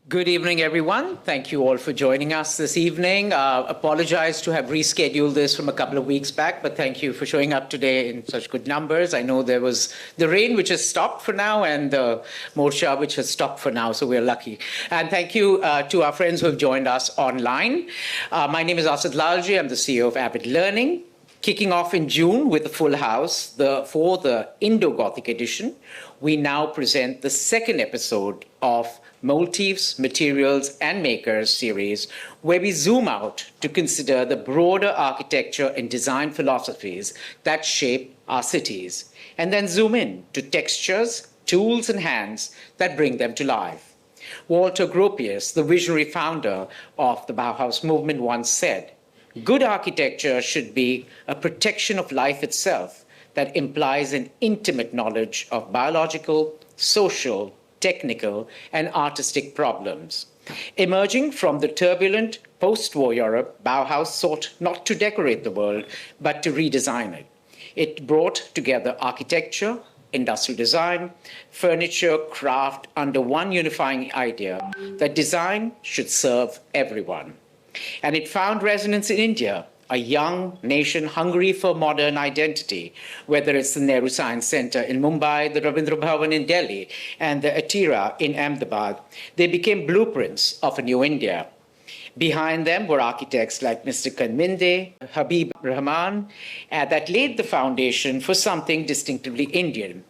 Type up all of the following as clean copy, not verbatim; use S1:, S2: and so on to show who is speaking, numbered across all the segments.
S1: Good evening, everyone. Thank you all for joining us this evening. Apologize to have rescheduled this from a couple of weeks back, but thank you for showing up today in such good numbers. I know there was the rain, which has stopped for now, and the morsha, which has stopped for now, so we're lucky. And thank you to our friends who have joined us online. My name is Asad Lalji. I'm the CEO of Avid Learning. Kicking off in June with the full house for the Indo-Gothic edition, we now present the second episode of Motifs, Materials, and Makers series, where we zoom out to consider the broader architecture and design philosophies that shape our cities, and then zoom in to textures, tools, and hands that bring them to life. Walter Gropius, the visionary founder of the Bauhaus movement, once said, "Good architecture should be a protection of life itself that implies an intimate knowledge of biological, social, technical, and artistic problems." Emerging from the turbulent post-war Europe, Bauhaus sought not to decorate the world, but to redesign it. It brought together architecture, industrial design, furniture, craft under one unifying idea that design should serve everyone. And it found resonance in India, a young nation hungry for modern identity, whether it's the Nehru Science Center in Mumbai, the Rabindra Bhawan in Delhi, and the Achyut in Ahmedabad. They became blueprints of a new India. Behind them were architects like Mr. Kanvinde, Habib, Rahman, that laid the foundation for something distinctively Indian.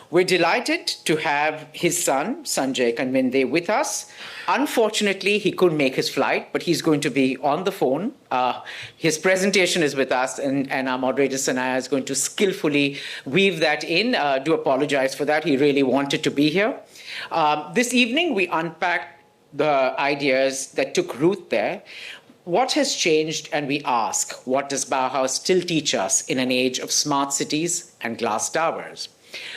S1: We're delighted to have his son, Sanjay Kanvinde, with us. Unfortunately, he couldn't make his flight, but he's going to be on the phone. His presentation is with us, and our moderator, Sanaya, is going to skillfully weave that in. Do apologize for that. He really wanted to be here. This evening, we unpacked the ideas that took root there. What has changed? And we ask, what does Bauhaus still teach us in an age of smart cities and glass towers?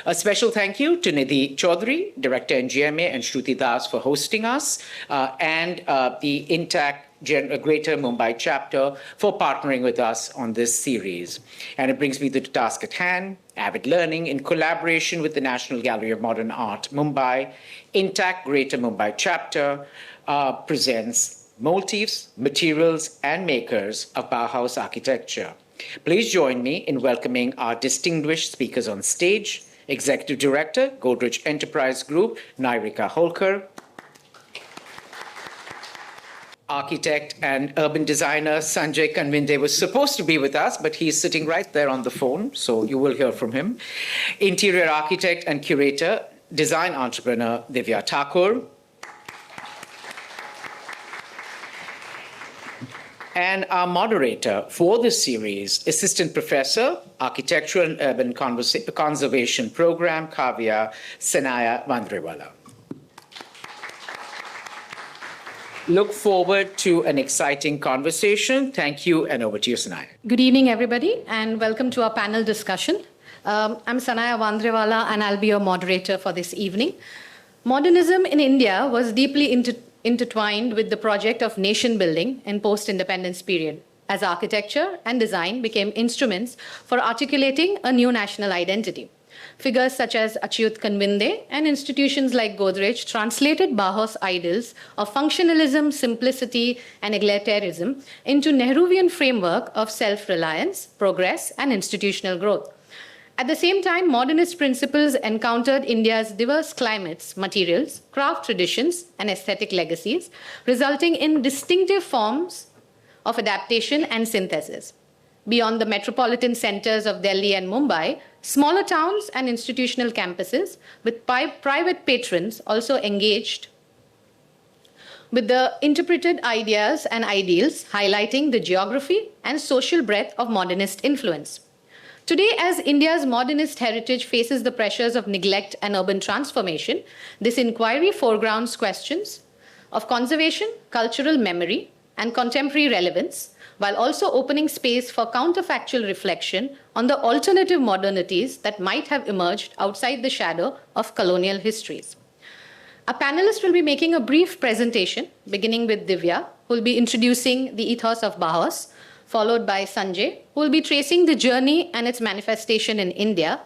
S1: A special thank you to Nidhi Chaudhary, Director in GMA, and Shruti Das for hosting us, and the Intact Greater Mumbai chapter for partnering with us on this series. And it brings me to the task at hand. Avid Learning, in collaboration with the National Gallery of Modern Art, Mumbai, Intact Greater Mumbai chapter presents Motifs, Materials, and Makers of Bauhaus Architecture. Please join me in welcoming our distinguished speakers on stage. Executive Director, Godrej Enterprise Group, Nyrika Holkar. Architect and urban designer Sanjay Kanvinde was supposed to be with us, but he's sitting right there on the phone, so you will hear from him. Interior architect and curator, design entrepreneur Divya Thakur. And our moderator for this series, Assistant Professor, Architectural and Urban Conservation Program, Kavya Sanaya Vandrewala. Look forward to an exciting conversation. Thank you, and over to you, Sanaya.
S2: Good evening, everybody, and welcome to our panel discussion. I'm Sanaya Vandrewala, and I'll be your moderator for this evening. Modernism in India was deeply intertwined with the project of nation building in post-independence period, as architecture and design became instruments for articulating a new national identity. Figures such as Achyut Kanvinde and institutions like Godrej translated Bauhaus ideals of functionalism, simplicity, and egalitarianism into Nehruvian framework of self-reliance, progress, and institutional growth. At the same time, modernist principles encountered India's diverse climates, materials, craft traditions, and aesthetic legacies, resulting in distinctive forms of adaptation and synthesis. Beyond the metropolitan centers of Delhi and Mumbai, smaller towns and institutional campuses with private patrons also engaged with the interpreted ideas and ideals, highlighting the geography and social breadth of modernist influence. Today, as India's modernist heritage faces the pressures of neglect and urban transformation, this inquiry foregrounds questions of conservation, cultural memory, and contemporary relevance, while also opening space for counterfactual reflection on the alternative modernities that might have emerged outside the shadow of colonial histories. Our panelists will be making a brief presentation, beginning with Divya, who will be introducing the ethos of Bauhaus, followed by Sanjay, who will be tracing the journey and its manifestation in India,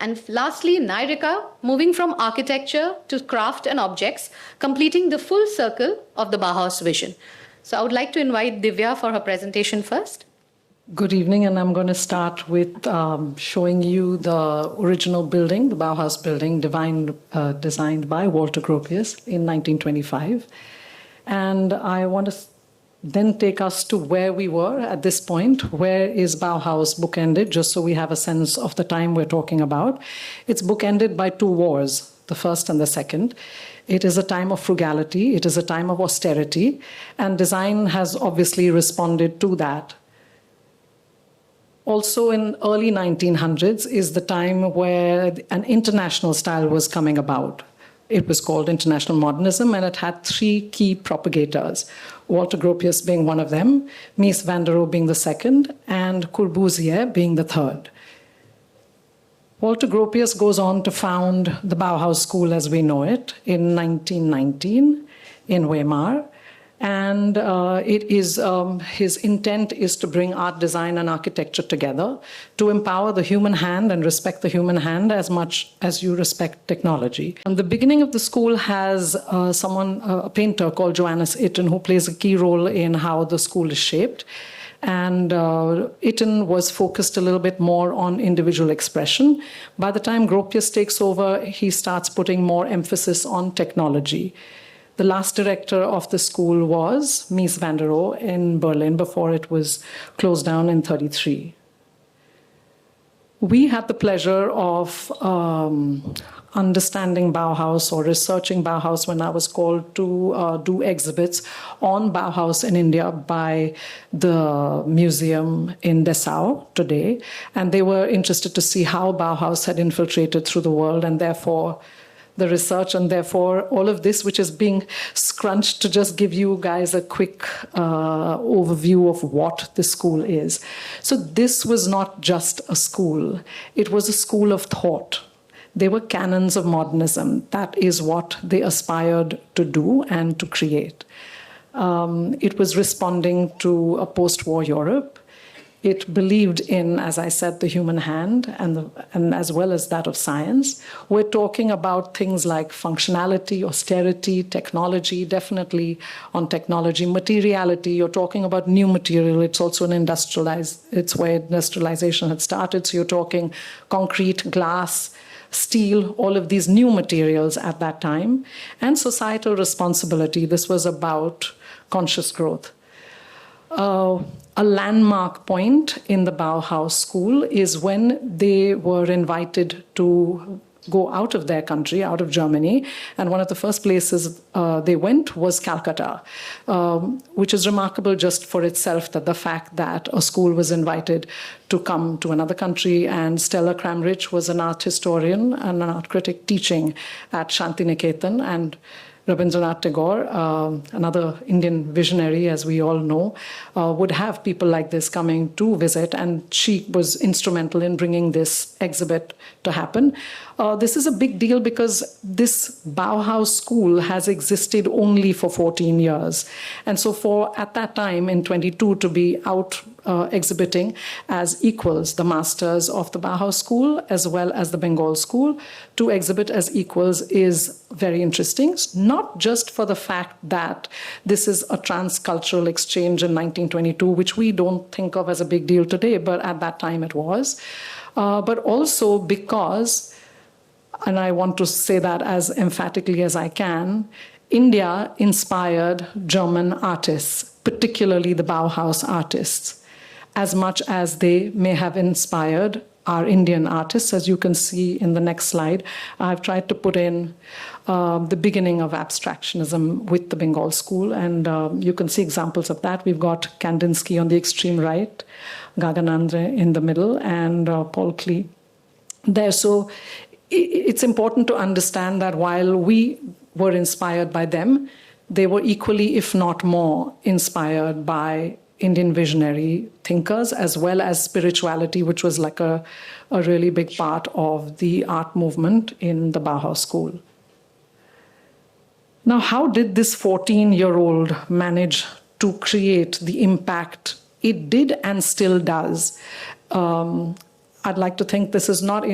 S2: And lastly, Nyrika, moving from architecture to craft and objects, completing the full circle of the Bauhaus vision. So I would like to invite Divya for her presentation first.
S3: Good evening, and I'm going to start with showing you the original building, the Bauhaus building, designed by Walter Gropius in 1925. And I want to then take us to where we were at this point. Where is Bauhaus bookended, just so we have a sense of the time we're talking about. It's bookended by two wars, the first and the second. It is a time of frugality, it is a time of austerity, and design has obviously responded to that. Also in early 1900s is the time where an international style was coming about. It was called International Modernism, and it had three key propagators, Walter Gropius being one of them, Mies van der Rohe being the second, and Corbusier being the third. Walter Gropius goes on to found the Bauhaus School as we know it in 1919 in Weimar. And his intent is to bring art, design, and architecture together to empower the human hand and respect the human hand as much as you respect technology. And the beginning of the school has a painter called Johannes Itten, who plays a key role in how the school is shaped. And Itten was focused a little bit more on individual expression. By the time Gropius takes over, he starts putting more emphasis on technology. The last director of the school was Mies van der Rohe in Berlin before it was closed down in 1933. We had the pleasure of understanding Bauhaus or researching Bauhaus when I was called to do exhibits on Bauhaus in India by the museum in Dessau today. And they were interested to see how Bauhaus had infiltrated through the world, and therefore the research, and therefore all of this, which is being scrunched to just give you guys a quick overview of what the school is. So this was not just a school. It was a school of thought. They were canons of modernism. That is what they aspired to do and to create. It was responding to a post-war Europe. It believed in, as I said, the human hand and as well as that of science. We're talking about things like functionality, austerity, technology, definitely on technology, materiality. You're talking about new material. It's also it's where industrialization had started. So you're talking concrete, glass, steel, all of these new materials at that time. And societal responsibility. This was about conscious growth. A landmark point in the Bauhaus school is when they were invited to go out of their country, out of Germany, and one of the first places they went was Calcutta, which is remarkable just for itself, that the fact that a school was invited to come to another country, and Stella Kramrich was an art historian and an art critic teaching at Shantiniketan, and Rabindra Tagore, another Indian visionary, as we all know, would have people like this coming to visit, and she was instrumental in bringing this exhibit to happen. This is a big deal because this Bauhaus school has existed only for 14 years. And so at that time, in 22, to be out exhibiting as equals, the masters of the Bauhaus school as well as the Bengal school, to exhibit as equals is very interesting. Not just for the fact that this is a transcultural exchange in 1922, which we don't think of as a big deal today, but at that time it was. But also because, and I want to say that as emphatically as I can, India inspired German artists, particularly the Bauhaus artists, as much as they may have inspired our Indian artists. As you can see in the next slide, I've tried to put in the beginning of abstractionism with the Bengal school, and you can see examples of that. We've got Kandinsky on the extreme right, Gaganandre in the middle, and Paul Klee there. So it's important to understand that while we were inspired by them, they were equally, if not more, inspired by Indian visionary thinkers, as well as spirituality, which was like a really big part of the art movement in the Bauhaus school. Now, how did this 14-year-old manage to create the impact it did and still does? I'd like to think this is not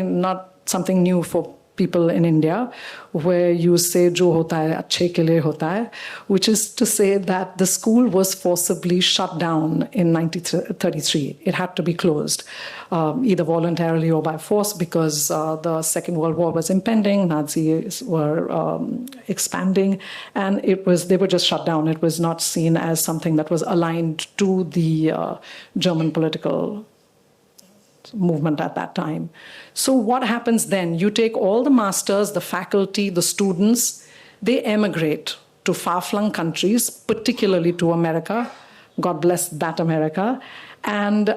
S3: something new for people in India, where you say "jo hota hai, achhe ke liye hota hai," which is to say that the school was forcibly shut down in 1933. It had to be closed, either voluntarily or by force, because the Second World War was impending, Nazis were expanding, and they were just shut down. It was not seen as something that was aligned to the German political movement at that time. So what happens then? You take all the masters, the faculty, the students, they emigrate to far-flung countries, particularly to America. God bless that America. And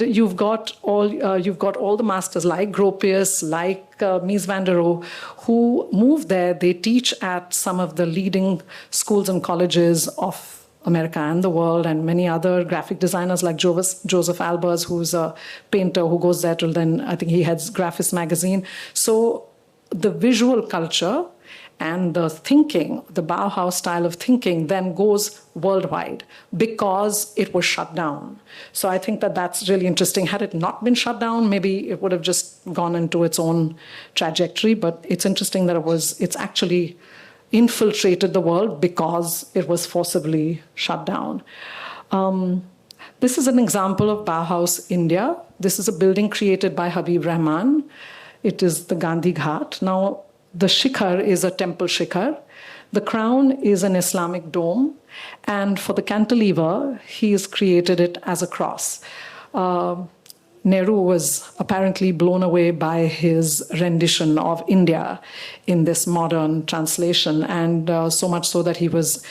S3: you've got all the masters like Gropius, like Mies van der Rohe, who move there. They teach at some of the leading schools and colleges of America and the world, and many other graphic designers like Joseph Albers, who's a painter who goes there till then. I think he heads Graphis magazine. So the visual culture and the thinking, the Bauhaus style of thinking, then goes worldwide because it was shut down. So I think that that's really interesting. Had it not been shut down, maybe it would have just gone into its own trajectory. But it's interesting that it's actually infiltrated the world because it was forcibly shut down. This is an example of Bauhaus India. This is a building created by Habib Rahman. It is the Gandhi Ghat. Now, the shikhar is a temple shikhar. The crown is an Islamic dome. And for the cantilever, he has created it as a cross. Nehru was apparently blown away by his rendition of India in this modern translation, and so much so that he was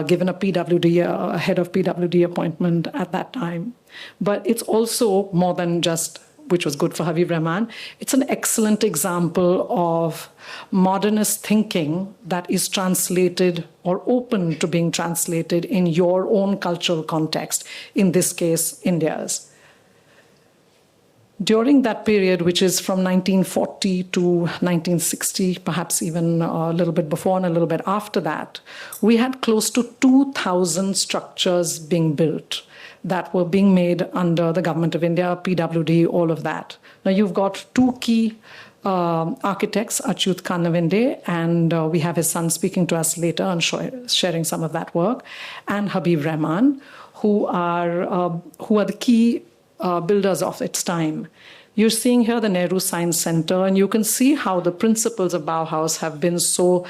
S3: given a head of PWD appointment at that time. But it's also more than just, which was good for Habib Rahman, it's an excellent example of modernist thinking that is translated or open to being translated in your own cultural context, in this case, India's. During that period, which is from 1940 to 1960, perhaps even a little bit before and a little bit after that, we had close to 2,000 structures being built that were being made under the government of India, PWD, all of that. Now you've got two key architects, Achyut Kanvinde, and we have his son speaking to us later and sharing some of that work, and Habib Rahman, who are the key builders of its time. You're seeing here the Nehru Science Center, and you can see how the principles of Bauhaus have been so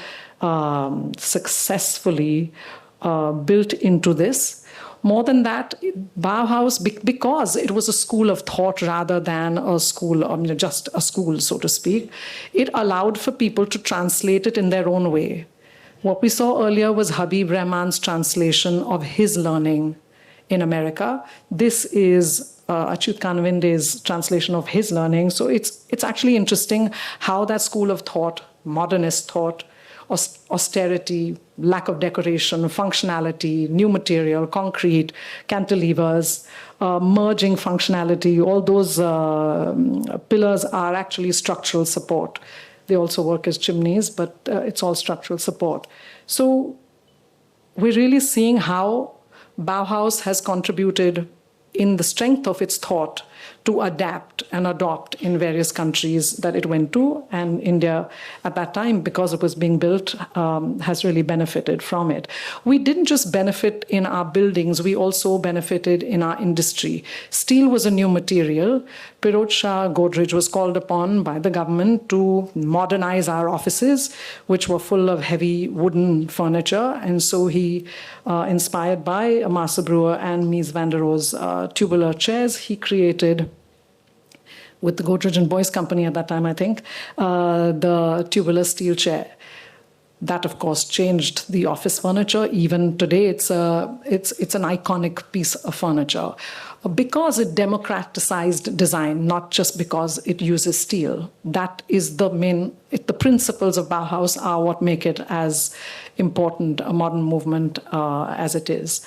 S3: successfully built into this. More than that, Bauhaus, because it was a school of thought rather than a school, just a school, so to speak, it allowed for people to translate it in their own way. What we saw earlier was Habib Rahman's translation of his learning in America. This is Achyut Kanvinde's translation of his learning. So it's actually interesting how that school of thought, modernist thought, austerity, lack of decoration, functionality, new material, concrete, cantilevers, merging functionality, all those pillars are actually structural support. They also work as chimneys, but it's all structural support. So we're really seeing how Bauhaus has contributed in the strength of its thought to adapt and adopt in various countries that it went to. And India at that time, because it was being built, has really benefited from it. We didn't just benefit in our buildings, we also benefited in our industry. Steel was a new material. Piroj Shah Godrej was called upon by the government to modernize our offices, which were full of heavy wooden furniture. And so he, inspired by Master Brewer and Mies van der Rohe's tubular chairs, he created, with the Godrej and Boyce Company at that time, I think, the tubular steel chair. That, of course, changed the office furniture. Even today, it's an iconic piece of furniture because it democratized design, not just because it uses steel. That is the the principles of Bauhaus are what make it as important a modern movement as it is.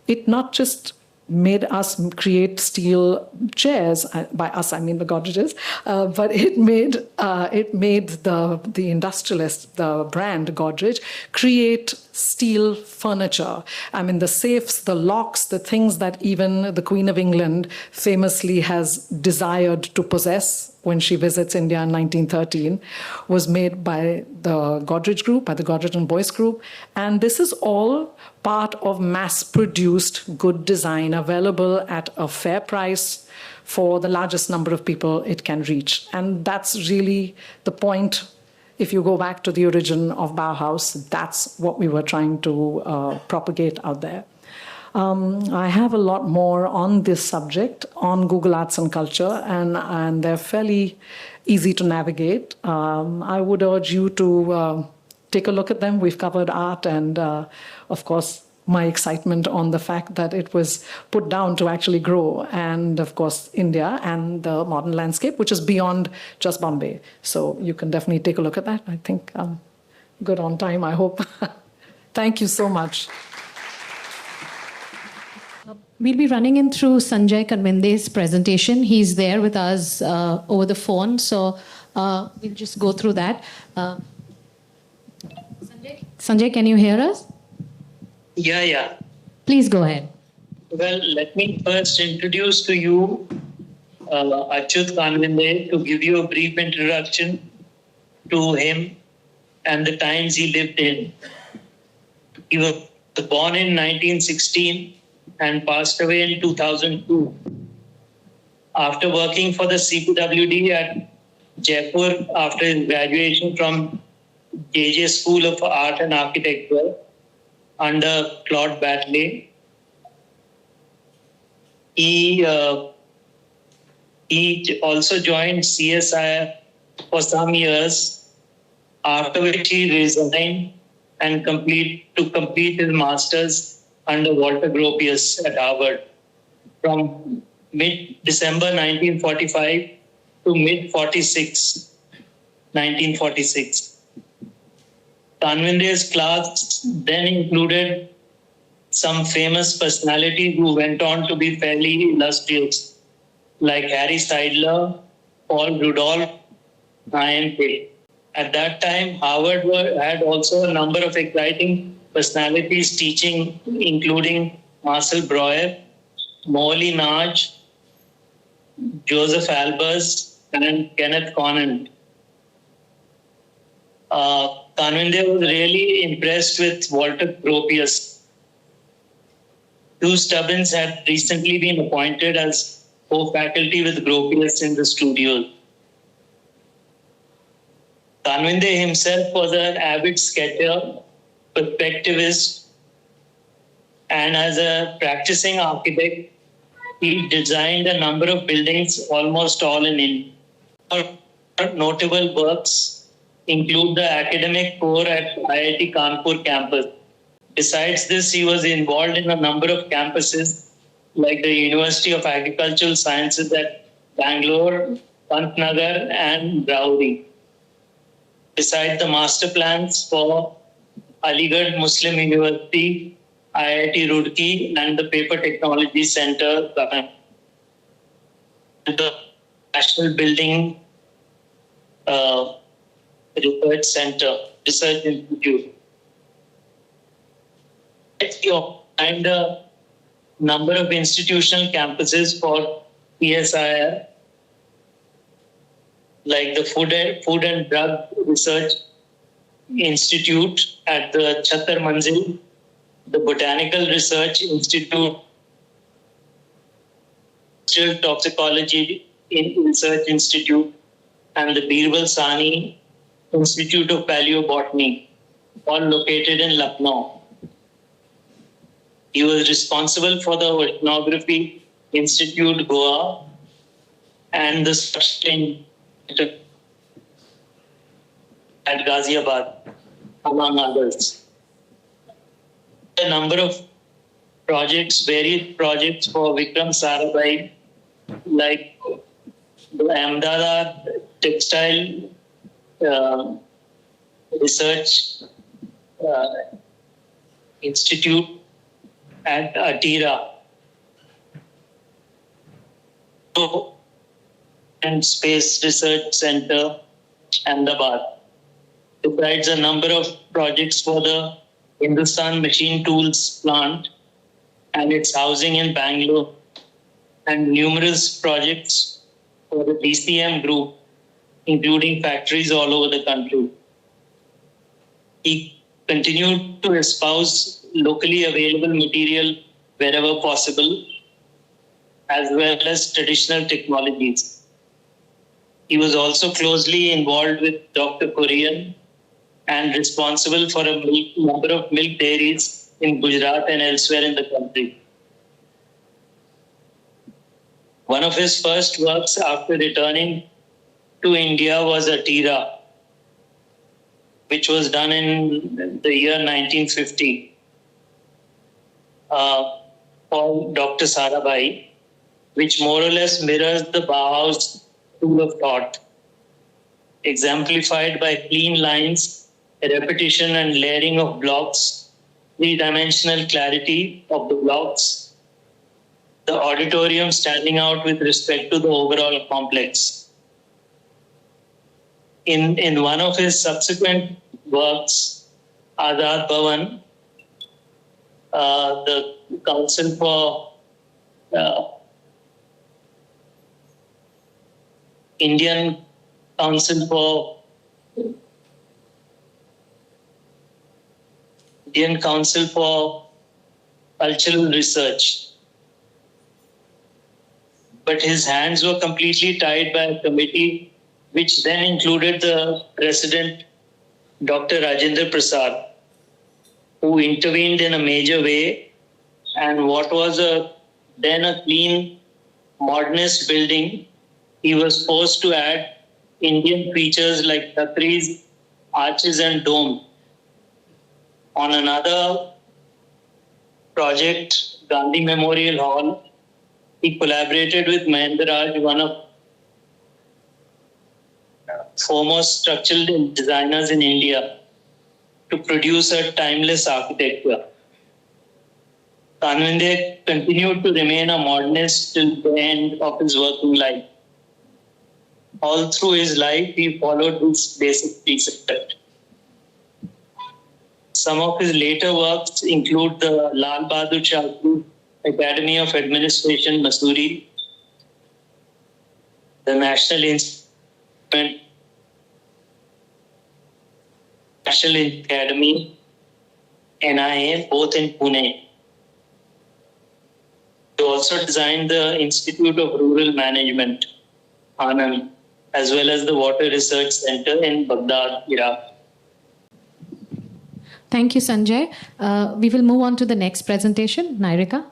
S3: It not just made us create steel chairs. By us, I mean the Godrejes, but it made the industrialist, the brand Godrej, create steel furniture. I mean, the safes, the locks, the things that even the Queen of England famously has desired to possess when she visits India in 1913, was made by the Godrej group, by the Godrej and Boyce group. And this is all part of mass-produced good design available at a fair price for the largest number of people it can reach. And that's really the point. If you go back to the origin of Bauhaus, that's what we were trying to propagate out there. I have a lot more on this subject on Google Arts and Culture, and they're fairly easy to navigate. I would urge you to take a look at them. We've covered art and, of course, my excitement on the fact that it was put down to actually grow, and, of course, India and the modern landscape, which is beyond just Bombay. So you can definitely take a look at that. I think I'm good on time, I hope. Thank you so much.
S2: We'll be running in through Sanjay Kanvinde's presentation. He's there with us over the phone, so we'll just go through that. Sanjay, can you hear us?
S4: Yeah.
S2: Please go ahead.
S4: Well, let me first introduce to you Achyut Kanvinde to give you a brief introduction to him and the times he lived in. He was born in 1916 and passed away in 2002. After working for the CPWD at Jaipur after his graduation from JJ School of Art and Architecture under Claude Batley, he also joined CSI for some years, after which he resigned and complete his master's under Walter Gropius at Harvard from mid-December 1945 to mid-1946. Kanvinde's class then included some famous personalities who went on to be fairly illustrious, like Harry Seidler, Paul Rudolph, and Kay. At that time, Harvard had also a number of exciting personalities teaching, including Marcel Breuer, Molly Naj, Joseph Albers, and Kenneth Conant. Kanvinde was really impressed with Walter Gropius. Hugh Stubbins had recently been appointed as co-faculty with Gropius in the studio. Kanvinde himself was an avid sketcher, perspectivist, and as a practicing architect, he designed a number of buildings, almost all in India. Notable works include the academic core at IIT Kanpur campus. Besides this, he was involved in a number of campuses like the University of Agricultural Sciences at Bangalore, Pantnagar, and Rauri. Besides the master plans for Aligarh Muslim University, IIT Roorkee, and the Paper Technology Center, the National Building Research Center, Research Institute. And a number of institutional campuses for PSIR, like the Food and Drug Research Institute at the Chattar Manzil, the Botanical Research Institute, Toxicology Research Institute, and the Birbal Sahni Institute of Paleobotany, all located in Lucknow. He was responsible for the Oceanography Institute, Goa, and the Structuring at Ghaziabad, among others. A number of projects, varied projects for Vikram Sarabhai, like the Ahmedabad Textile Research Institute at Atira, and Space Research Center, Ahmedabad. Besides a number of projects for the Hindustan Machine Tools plant and its housing in Bangalore, and numerous projects for the DCM group, including factories all over the country. He continued to espouse locally available material wherever possible, as well as traditional technologies. He was also closely involved with Dr. Korean and responsible for a number of milk dairies in Gujarat and elsewhere in the country. One of his first works after returning to India was Atira, which was done in the year 1950 for Dr. Sarabhai, which more or less mirrors the Bauhaus school of thought, exemplified by clean lines, repetition and layering of blocks, three-dimensional clarity of the blocks, the auditorium standing out with respect to the overall complex. In one of his subsequent works, Azad Bhawan, the Council for Indian Council for Cultural Research. But his hands were completely tied by a committee which then included the president, Dr. Rajendra Prasad, who intervened in a major way. And what was then a clean modernist building, he was forced to add Indian features like chhatris, arches and dome. On another project, Gandhi Memorial Hall, he collaborated with Mahendra Raj, one of foremost structural designers in India, to produce a timeless architecture. Kanvinde continued to remain a modernist till the end of his working life. All through his life, he followed this basic precept. Some of his later works include the Lal Bahadur Shastri Academy of Administration, Missouri, the National Academy, NIA, both in Pune. He also designed the Institute of Rural Management, Anand, as well as the Water Research Center in Baghdad, Iraq.
S2: Thank you, Sanjay. We will move on to the next presentation. Nyrika.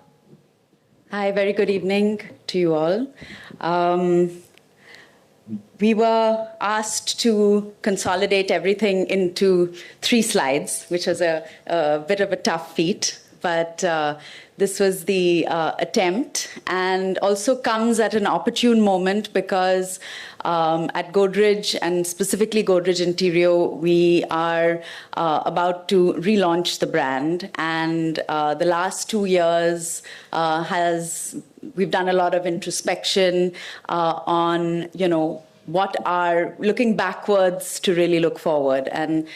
S5: Hi, very good evening to you all. We were asked to consolidate everything into 3 slides, which was a bit of a tough feat, but this was the attempt, and also comes at an opportune moment because at Godrej, and specifically Godrej Interior, we are about to relaunch the brand. And the last 2 years we've done a lot of introspection on, what are looking backwards to really look forward, and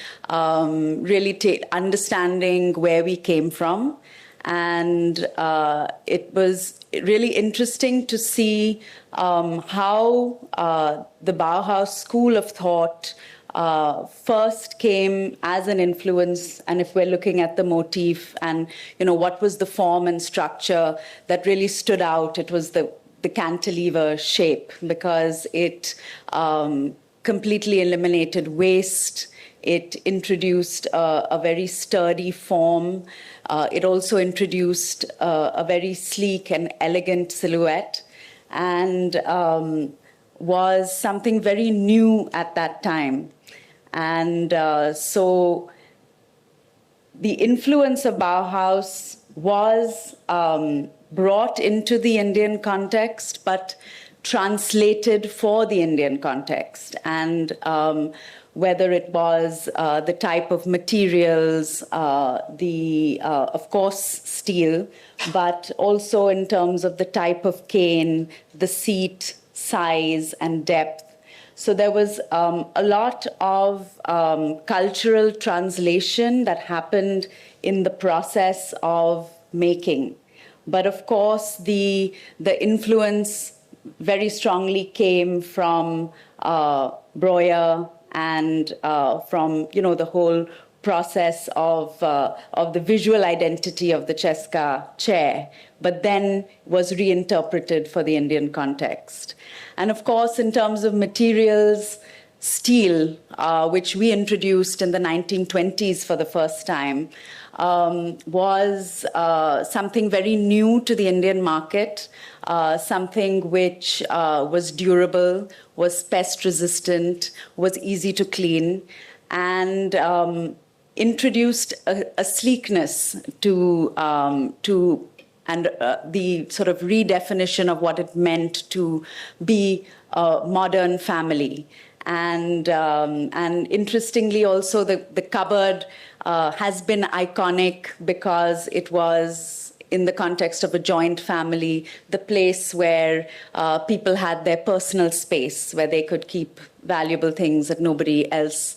S5: really understanding where we came from. And it was really interesting to see how the Bauhaus school of thought first came as an influence. And if we're looking at the motif and, what was the form and structure that really stood out, it was the cantilever shape, because it completely eliminated waste. It introduced a very sturdy form. It also introduced a very sleek and elegant silhouette, and was something very new at that time. And so the influence of Bauhaus was brought into the Indian context, but translated for the Indian context. And whether it was the type of materials, of course, steel, but also in terms of the type of cane, the seat, size, and depth. So there was a lot of cultural translation that happened in the process of making. But of course, the influence very strongly came from Breuer and from, the whole process of the visual identity of the Cheska chair, but then was reinterpreted for the Indian context. And of course, in terms of materials, steel, which we introduced in the 1920s for the first time, was something very new to the Indian market, something which was durable, was pest resistant, was easy to clean, and introduced a sleekness to the sort of redefinition of what it meant to be a modern family. And interestingly, also the cupboard has been iconic because it was, in the context of a joint family, the place where people had their personal space, where they could keep valuable things that nobody else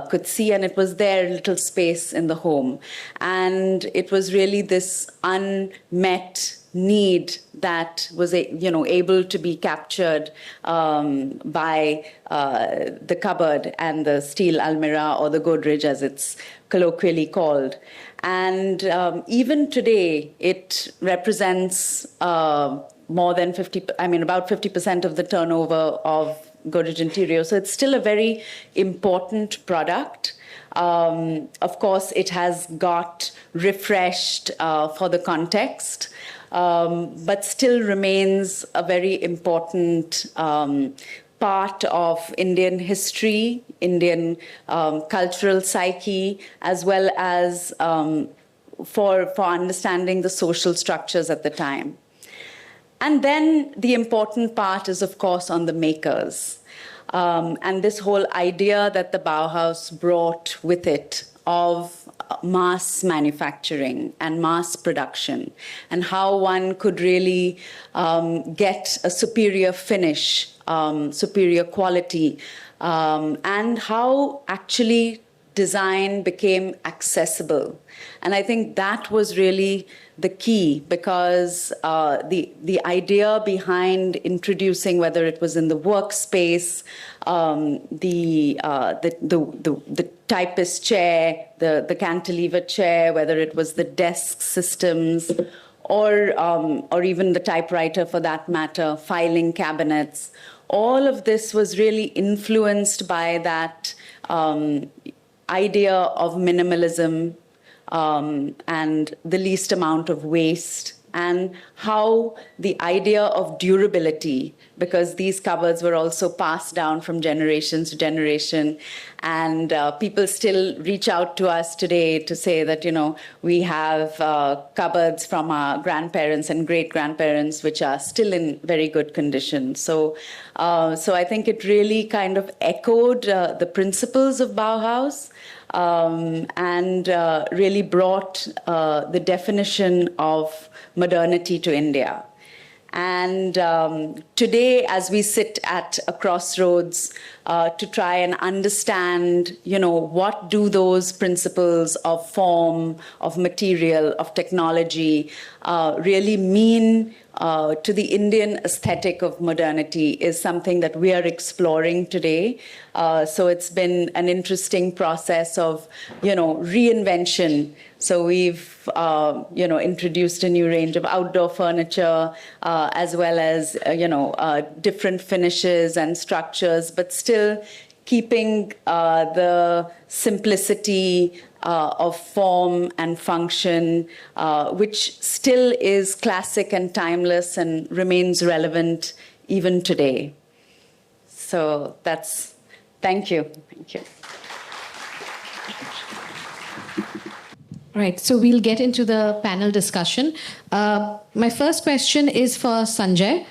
S5: could see, and it was their little space in the home. And it was really this unmet need that was able to be captured by the cupboard and the steel almirah, or the Godrej as it's colloquially called. And even today, it represents more than about 50% of the turnover of Godrej Interior. So it's still a very important product. Of course, it has got refreshed for the context, but still remains a very important part of Indian history, Indian cultural psyche, as well as for understanding the social structures at the time. And then the important part is, of course, on the makers. And this whole idea that the Bauhaus brought with it of mass manufacturing and mass production, and how one could really get a superior finish, superior quality, and how actually design became accessible. And I think that was really the key, because the idea behind introducing, whether it was in the workspace, the typist chair, the cantilever chair, whether it was the desk systems, or even the typewriter for that matter, filing cabinets, all of this was really influenced by that idea of minimalism, and the least amount of waste, and how the idea of durability, because these cupboards were also passed down from generation to generation, and people still reach out to us today to say that, we have cupboards from our grandparents and great-grandparents which are still in very good condition. So I think it really kind of echoed the principles of Bauhaus, and really brought the definition of modernity to India. And today, as we sit at a crossroads to try and understand, what do those principles of form, of material, of technology really mean to the Indian aesthetic of modernity, is something that we are exploring today. So it's been an interesting process of, reinvention. So we've, introduced a new range of outdoor furniture, as well as, different finishes and structures, but still keeping the simplicity of form and function, which still is classic and timeless and remains relevant even today. So thank you. Thank you.
S2: Right, so we'll get into the panel discussion. My first question is for Sanjay.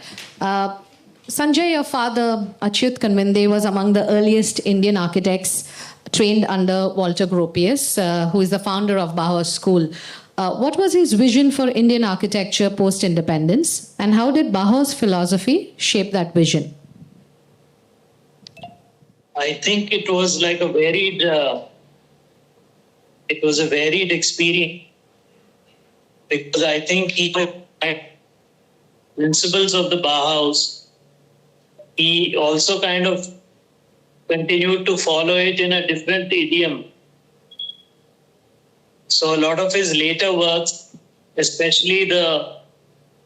S2: Sanjay, your father, Achyut Kanvinde, was among the earliest Indian architects trained under Walter Gropius, who is the founder of Bauhaus School. What was his vision for Indian architecture post-independence, and how did Bauhaus philosophy shape that vision?
S4: I think it was like a varied experience, because I think he principles of the Bauhaus, he also kind of continued to follow it in a different idiom. So a lot of his later works, especially the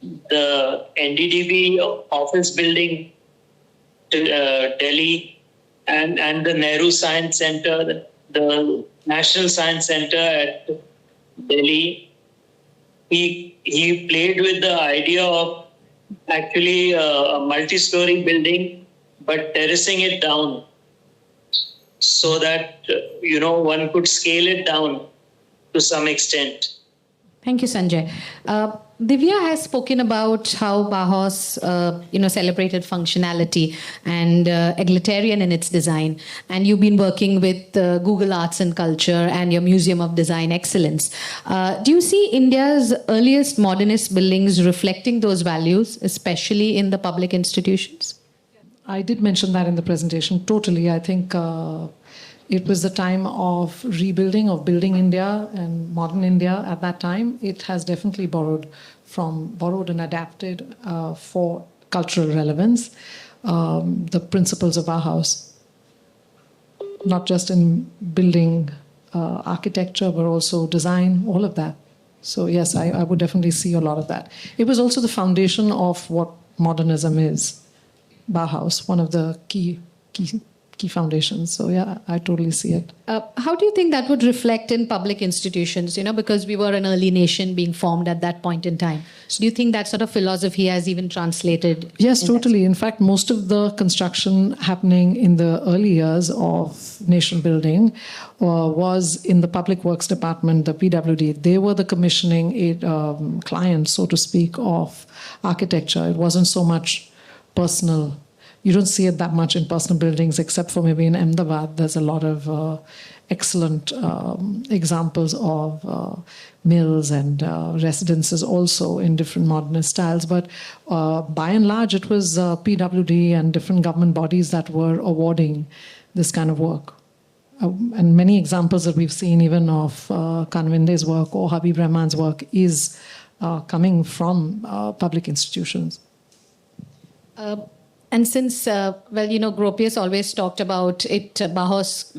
S4: NDDB office building to Delhi and the Nehru Science Center, the National Science Center at Delhi, he played with the idea of actually a multi-story building, but terracing it down so that, one could scale it down to some extent.
S2: Thank you, Sanjay. Divya has spoken about how Bauhaus, celebrated functionality and egalitarian in its design. And you've been working with Google Arts and Culture and your Museum of Design Excellence. Do you see India's earliest modernist buildings reflecting those values, especially in the public institutions?
S3: I did mention that in the presentation. Totally. I think it was the time of rebuilding, of building India and modern India at that time. It has definitely borrowed and adapted for cultural relevance the principles of Bauhaus, not just in building architecture, but also design, all of that. So yes, I would definitely see a lot of that. It was also the foundation of what modernism is. Bauhaus, one of the key foundations. So yeah, I totally see it.
S2: How do you think that would reflect in public institutions? Because we were an early nation being formed at that point in time. So do you think that sort of philosophy has even translated?
S3: Yes, totally. In fact, most of the construction happening in the early years of nation building was in the Public Works Department, the PWD. They were the commissioning clients, so to speak, of architecture. It wasn't so much personal. You don't see it that much in personal buildings, except for maybe in Ahmedabad. There's a lot of excellent examples of mills and residences also in different modernist styles. But by and large, it was PWD and different government bodies that were awarding this kind of work. And many examples that we've seen even of Kanvinde's work or Habib Rahman's work is coming from public institutions.
S2: And since, Gropius always talked about it, Bauhaus,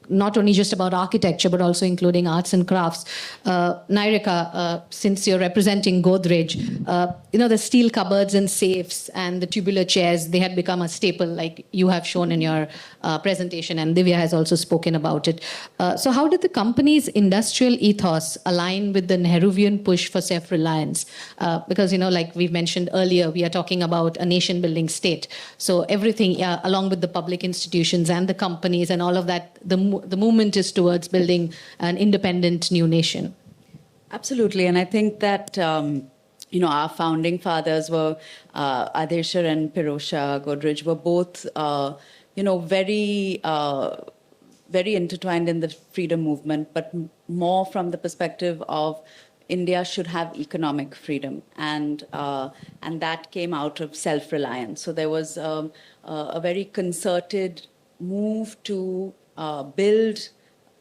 S2: not only just about architecture, but also including arts and crafts. Nyrika, since you're representing Godrej, the steel cupboards and safes and the tubular chairs, they had become a staple, like you have shown in your presentation, and Divya has also spoken about it. So how did the company's industrial ethos align with the Nehruvian push for self-reliance? Because, like we've mentioned earlier, we are talking about a nation-building state. So everything, along with the public institutions and the companies and all of that, the movement is towards building an independent new nation.
S5: Absolutely. And I think that, our founding fathers were Adeshar and Pirosha Godrej were both, very intertwined in the freedom movement, but more from the perspective of India should have economic freedom. And that came out of self-reliance. So there was a very concerted move to build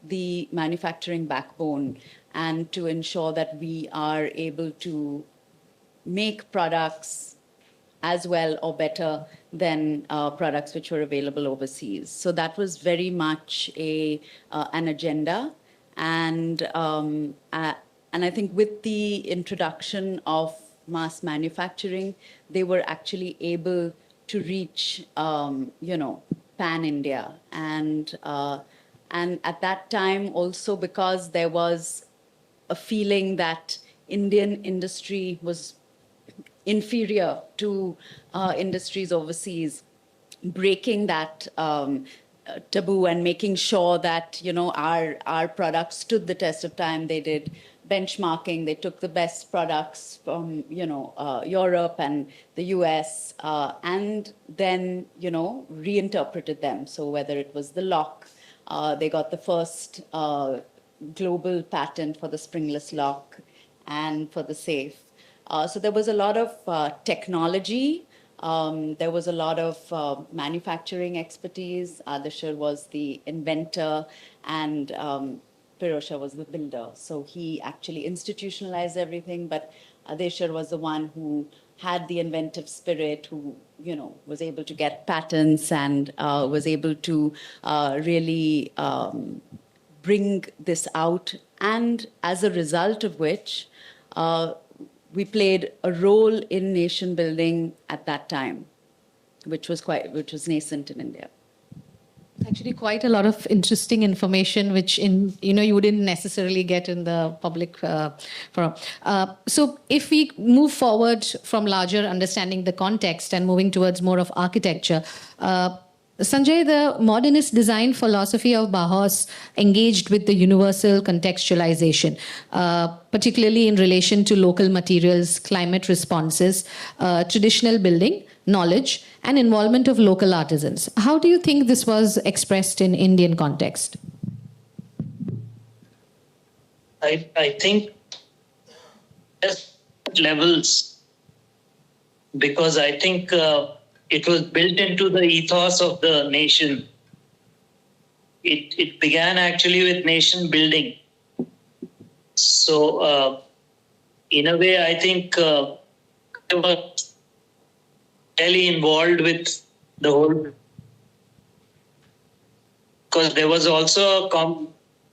S5: the manufacturing backbone and to ensure that we are able to make products as well or better than products which were available overseas. So that was very much an agenda. And I think with the introduction of mass manufacturing, they were actually able to reach, pan-India. And at that time also, because there was a feeling that Indian industry was inferior to industries overseas, breaking that taboo and making sure that, our products stood the test of time. They did benchmarking. They took the best products from, Europe and the US, and then, reinterpreted them. So whether it was the lock, they got the first global patent for the springless lock and for the safe. So there was a lot of technology. There was a lot of manufacturing expertise. Adeshar was the inventor, and Pirosha was the builder. So he actually institutionalized everything, but Adeshar was the one who had the inventive spirit, who, was able to get patents and was able to really bring this out. And as a result of which, we played a role in nation building at that time, which was nascent in India.
S2: Actually, quite a lot of interesting information, which you wouldn't necessarily get in the public forum. So, if we move forward from larger understanding the context and moving towards more of architecture, Sanjay, the modernist design philosophy of Bauhaus engaged with the universal contextualization, particularly in relation to local materials, climate responses, traditional building, knowledge, and involvement of local artisans. How do you think this was expressed in Indian context?
S4: I think there's levels, because I think it was built into the ethos of the nation. It began actually with nation building. So, in a way, I think they were really involved with the whole, because there was also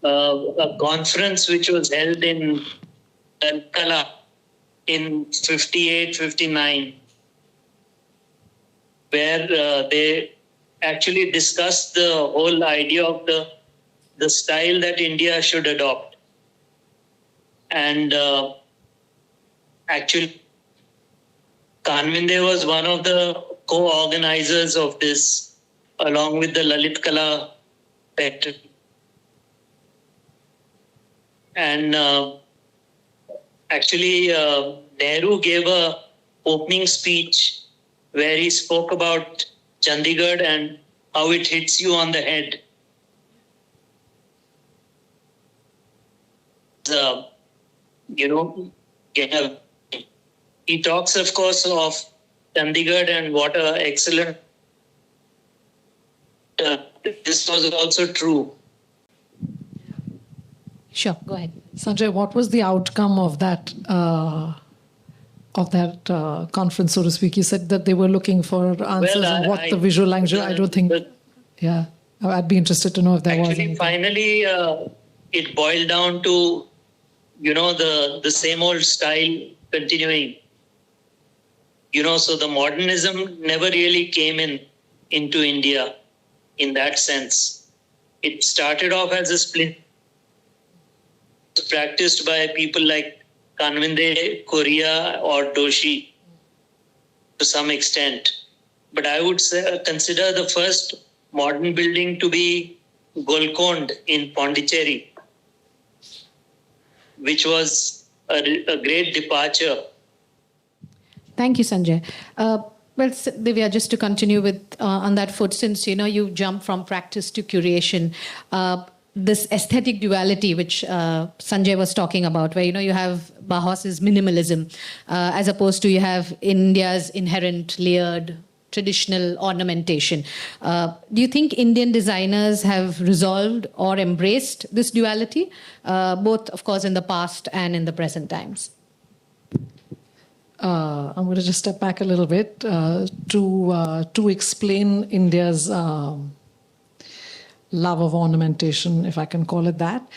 S4: a conference which was held in Kala in 58, 59, where they actually discussed the whole idea of the style that India should adopt. And actually, Kanvinde was one of the co-organizers of this, along with the Lalit Kala factory. And actually, Nehru gave a opening speech where he spoke about Chandigarh and how it hits you on the head. He talks, of course, of Chandigarh and what an excellent. This was also true.
S2: Sure, go ahead.
S3: Sanjay, what was the outcome of that conference, so to speak? You said that they were looking for answers on what the visual language. I don't think. Yeah, I'd be interested to know if there was.
S4: Actually, finally, it boiled down to, the same old style continuing. So the modernism never really came into India in that sense. It started off as a split practiced by people like Kanvinde, Korea, or Doshi to some extent. But I would consider the first modern building to be Golconda in Pondicherry, which was a great departure.
S2: Thank you, Sanjay. Well, Divya, just to continue with on that foot, since you jump from practice to curation, this aesthetic duality which Sanjay was talking about, where you have Bauhaus's minimalism, as opposed to you have India's inherent layered traditional ornamentation. Do you think Indian designers have resolved or embraced this duality, both, of course, in the past and in the present times?
S3: I'm going to just step back a little bit to explain India's love of ornamentation, if I can call it that.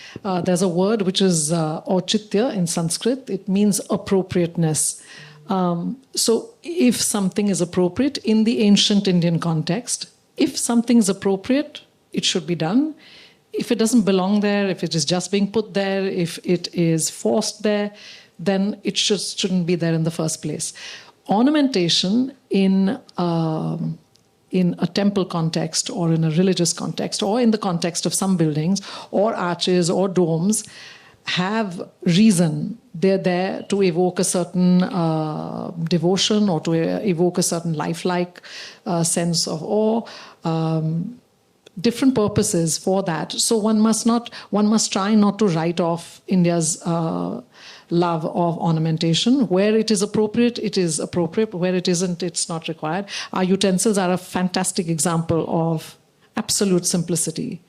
S3: There's a word which is auchitya in Sanskrit. It means appropriateness. So if something is appropriate in the ancient Indian context, if something is appropriate, it should be done. If it doesn't belong there, if it is just being put there, if it is forced there, then it shouldn't be there in the first place. Ornamentation in a temple context or in a religious context or in the context of some buildings or arches or domes have reason. They're there to evoke a certain devotion or to evoke a certain lifelike sense of awe. Different purposes for that. So one must try not to write off India's love of ornamentation. Where it is appropriate, it is appropriate. Where it isn't, it's not required. Our utensils are a fantastic example of absolute simplicity.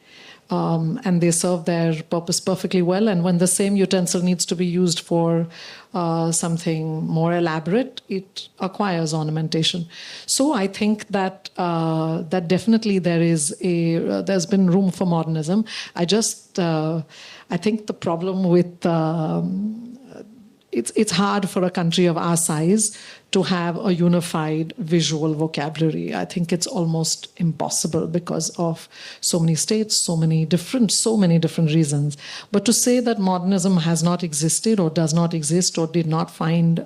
S3: and they serve their purpose perfectly well. And when the same utensil needs to be used for something more elaborate, it acquires ornamentation. So I think that that definitely there's been room for modernism. I think the problem with it's hard for a country of our size to have a unified visual vocabulary. I think it's almost impossible because of so many states, so many different reasons. But to say that modernism has not existed or does not exist or did not find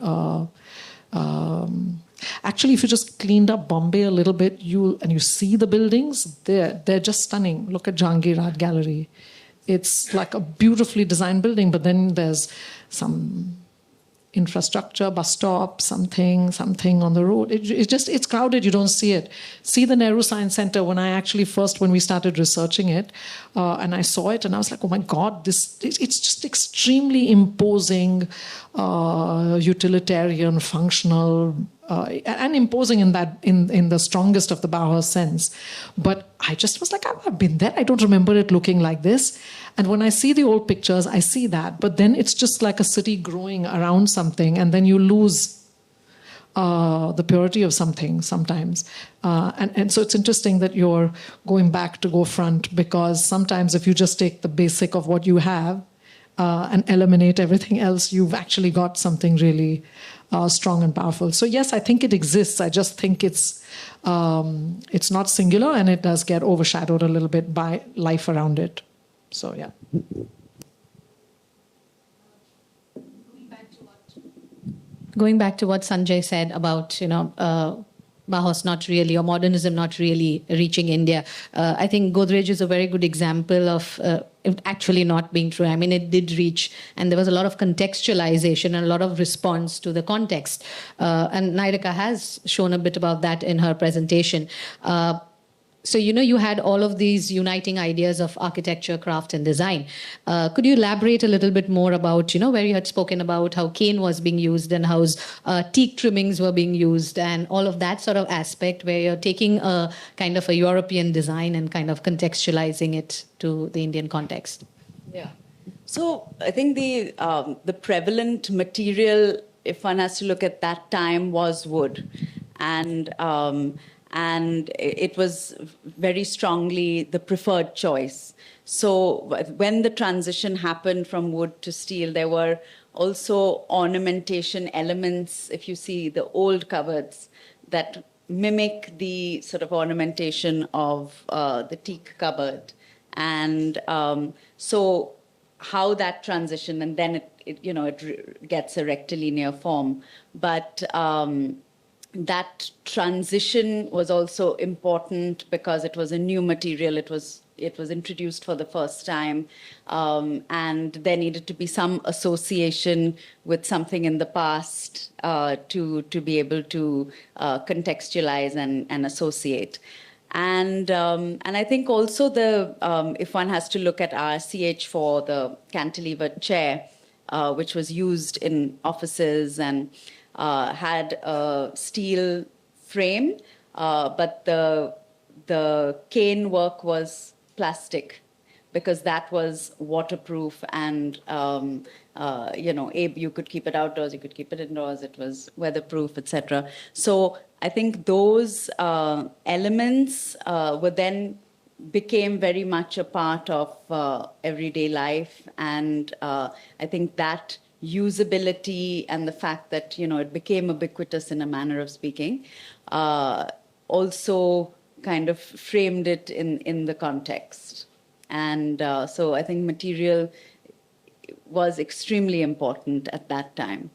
S3: actually, if you just cleaned up Bombay a little bit, you see the buildings, they're just stunning. Look at Jahangir Art Gallery. It's like a beautifully designed building, but then there's some infrastructure, bus stop, something on the road. It's crowded, you don't see it. See the Nehru Science Center, when we started researching it, and I saw it and I was like, oh my God, it's just extremely imposing, utilitarian, functional, and imposing in the strongest of the Bauhaus sense. But I just was like, I've been there. I don't remember it looking like this. And when I see the old pictures, I see that. But then it's just like a city growing around something, and then you lose the purity of something sometimes. And so it's interesting that you're going back to go front, because sometimes if you just take the basic of what you have and eliminate everything else, you've actually got something really strong and powerful. So yes, I think it exists. I just think it's not singular, and it does get overshadowed a little bit by life around it. So yeah.
S2: Going back to what Sanjay said about, Bauhaus not really, or modernism not really reaching India. I think Godrej is a very good example of it actually not being true. I mean, it did reach, and there was a lot of contextualization and a lot of response to the context. And Nyrika has shown a bit about that in her presentation. So, you had all of these uniting ideas of architecture, craft, and design. Could you elaborate a little bit more about, where you had spoken about how cane was being used and how teak trimmings were being used and all of that sort of aspect where you're taking a kind of a European design and kind of contextualizing it to the Indian context?
S5: Yeah. So I think the prevalent material, if one has to look at that time, was wood. And it was very strongly the preferred choice. So when the transition happened from wood to steel, there were also ornamentation elements, if you see the old cupboards, that mimic the sort of ornamentation of the teak cupboard. And so how that transition, and then it gets a rectilinear form. But that transition was also important because it was a new material. It was introduced for the first time, and there needed to be some association with something in the past to be able to contextualize and associate. And I think also if one has to look at RCH for the cantilevered chair, which was used in offices and had a steel frame, but the cane work was plastic because that was waterproof and you could keep it outdoors, you could keep it indoors, it was weatherproof, etc. So I think those elements became very much a part of everyday life, and I think that usability and the fact that it became ubiquitous in a manner of speaking also kind of framed it in the context. And so I think material was extremely important at that time.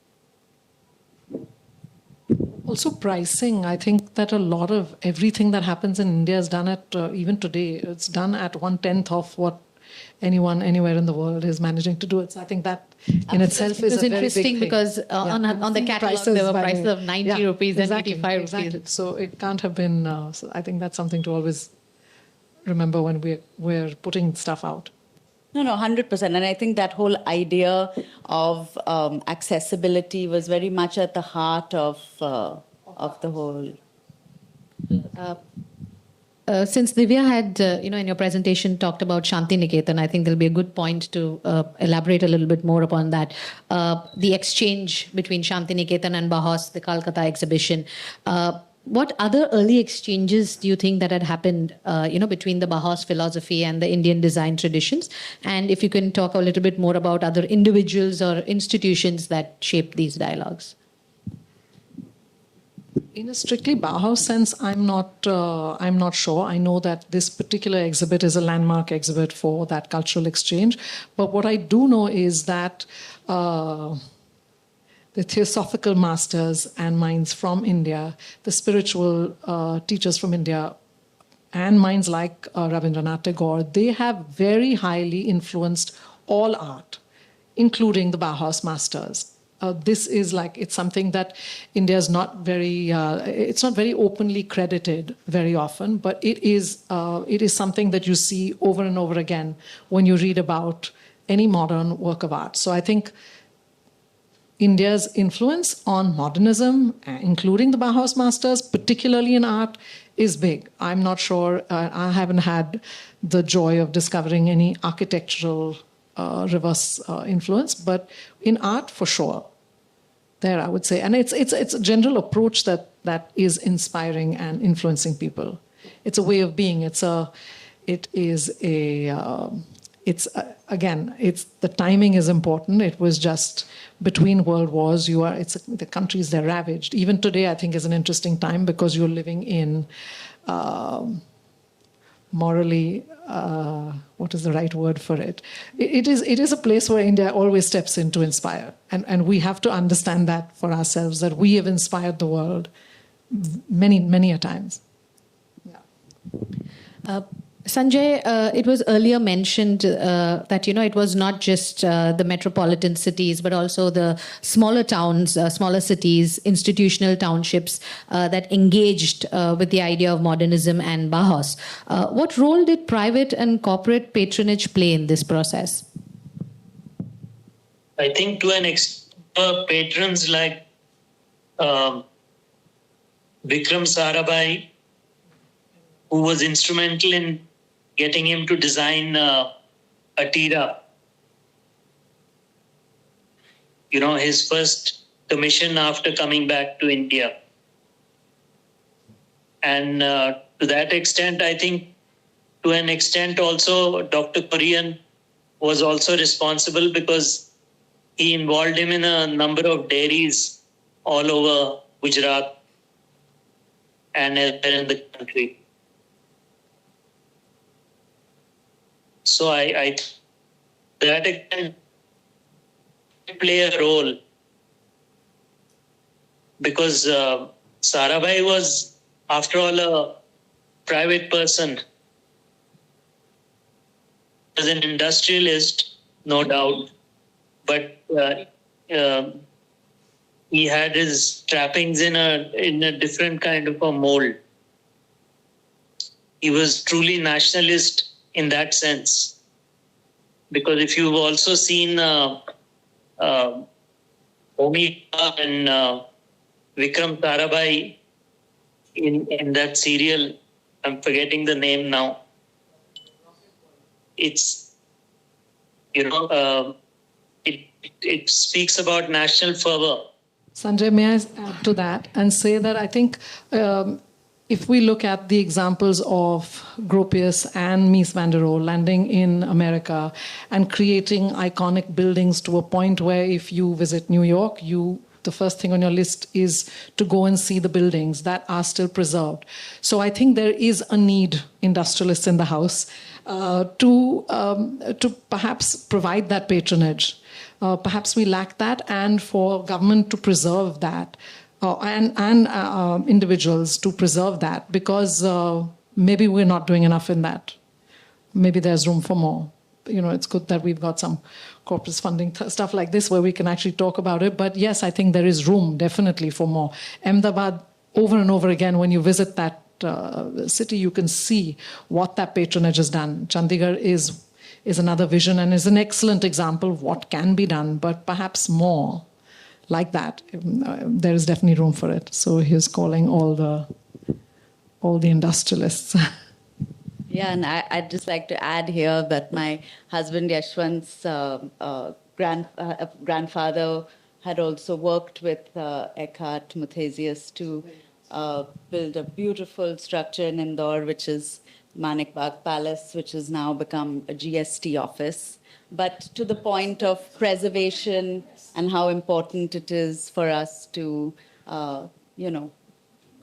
S3: Also pricing. I think that a lot of everything that happens in India is done at, even today, it's done at 1/10 of what anyone anywhere in the world is managing to do it. So I think that in itself is a very big thing.
S2: It was interesting because on the catalog there were prices of 90 rupees and 85 rupees.
S3: So it can't have been, so I think that's something to always remember when we're putting stuff out.
S5: No, 100%. And I think that whole idea of accessibility was very much at the heart of the whole.
S2: Since Divya had, in your presentation talked about Shanti Niketan, I think there'll be a good point to elaborate a little bit more upon that. The exchange between Shanti Niketan and Bauhaus, the Calcutta exhibition. What other early exchanges do you think that had happened, between the Bauhaus philosophy and the Indian design traditions? And if you can talk a little bit more about other individuals or institutions that shaped these dialogues.
S3: In a strictly Bauhaus sense, I'm not sure. I know that this particular exhibit is a landmark exhibit for that cultural exchange. But what I do know is that the theosophical masters and minds from India, the spiritual teachers from India, and minds like Rabindra Tagore, they have very highly influenced all art, including the Bauhaus masters. This is it's something that India is not very, it's not very openly credited very often, but it is something that you see over and over again when you read about any modern work of art. So I think India's influence on modernism, including the Bauhaus masters, particularly in art, is big. I'm not sure, I haven't had the joy of discovering any architectural reverse influence, but in art, for sure, there I would say. And it's a general approach that is inspiring and influencing people. It's a way of being. The timing is important. It was just between world wars. The countries, they're ravaged. Even today, I think, is an interesting time because you're living in morally, what is the right word for it? It is a place where India always steps in to inspire. And we have to understand that for ourselves, that we have inspired the world many, many a times. Yeah.
S2: Sanjay, it was earlier mentioned that, it was not just the metropolitan cities, but also the smaller towns, smaller cities, institutional townships that engaged with the idea of modernism and Bauhaus. What role did private and corporate patronage play in this process?
S4: I think to an extent, patrons like Vikram Sarabhai, who was instrumental in getting him to design Atira. His first commission after coming back to India. And to that extent, I think, to an extent also, Dr. Korean was also responsible because he involved him in a number of dairies all over Gujarat and elsewhere in the country. So I that extent play a role because Sarabhai was, after all, a private person. He was an industrialist, no doubt, but he had his trappings in a different kind of a mold. He was truly nationalist in that sense, because if you've also seen Homi and Vikram Sarabhai in that serial, I'm forgetting the name now. It's it speaks about national fervor.
S3: Sanjay, may I add to that and say that I think if we look at the examples of Gropius and Mies van der Rohe landing in America and creating iconic buildings to a point where if you visit New York, the first thing on your list is to go and see the buildings that are still preserved. So I think there is a need, industrialists in the house, to perhaps provide that patronage. Perhaps we lack that, and for government to preserve that. And individuals to preserve that, because maybe we're not doing enough in that. Maybe there's room for more. It's good that we've got some corpus funding stuff like this where we can actually talk about it. But yes, I think there is room definitely for more. Ahmedabad, over and over again, when you visit that city, you can see what that patronage has done. Chandigarh is another vision and is an excellent example of what can be done, but perhaps more. Like that, there is definitely room for it. So he's calling all the industrialists.
S5: Yeah, and I'd just like to add here that my husband Yashwant's grandfather had also worked with Achyut Muthesius to build a beautiful structure in Indore, which is Manik Bagh Palace, which has now become a GST office. But to the point of preservation and how important it is for us to,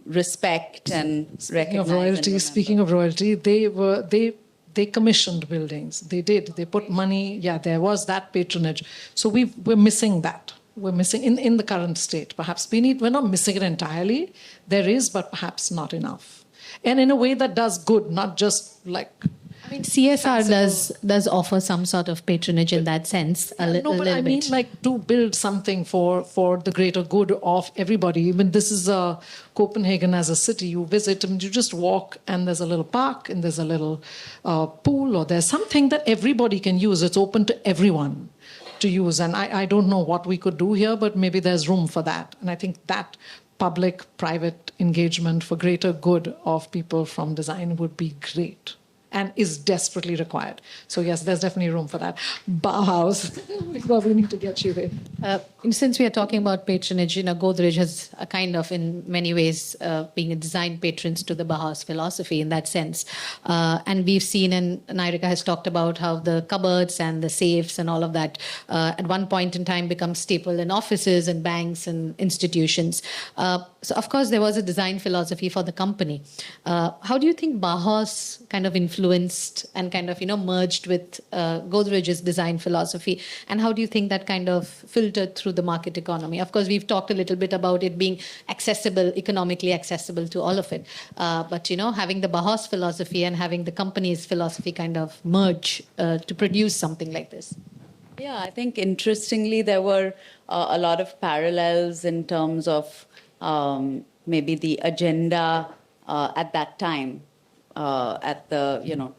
S5: respect and recognize.
S3: Speaking of royalty, they commissioned buildings. They did. They put money. Yeah, there was that patronage. So we're missing that. We're missing in the current state. Perhaps we're not missing it entirely. There is, but perhaps not enough. And in a way that does good, not just like.
S2: I mean, CSR does offer some sort of patronage in that sense.
S3: No, but I mean, like, to build something for the greater good of everybody. Even this is Copenhagen as a city. You visit and you just walk, and there's a little park, and there's a little pool, or there's something that everybody can use. It's open to everyone to use. And I don't know what we could do here, but maybe there's room for that. And I think that public-private engagement for greater good of people from design would be great. And is desperately required. So yes, there's definitely room for that. Bauhaus, because we need to get you there.
S2: Since we are talking about patronage, Godrej has a kind of, in many ways, being a design patrons to the Bauhaus philosophy in that sense. And we've seen, and Nyrika has talked about how the cupboards and the safes and all of that at one point in time become staple in offices and banks and institutions. So of course, there was a design philosophy for the company. How do you think Bauhaus kind of influenced and kind of, merged with Godrej's design philosophy? And how do you think that kind of filtered through the market economy? Of course, we've talked a little bit about it being accessible, economically accessible to all of it. But, having the Bauhaus philosophy and having the company's philosophy kind of merge to produce something like this.
S5: Yeah, I think interestingly, there were a lot of parallels in terms of maybe the agenda at that time. At the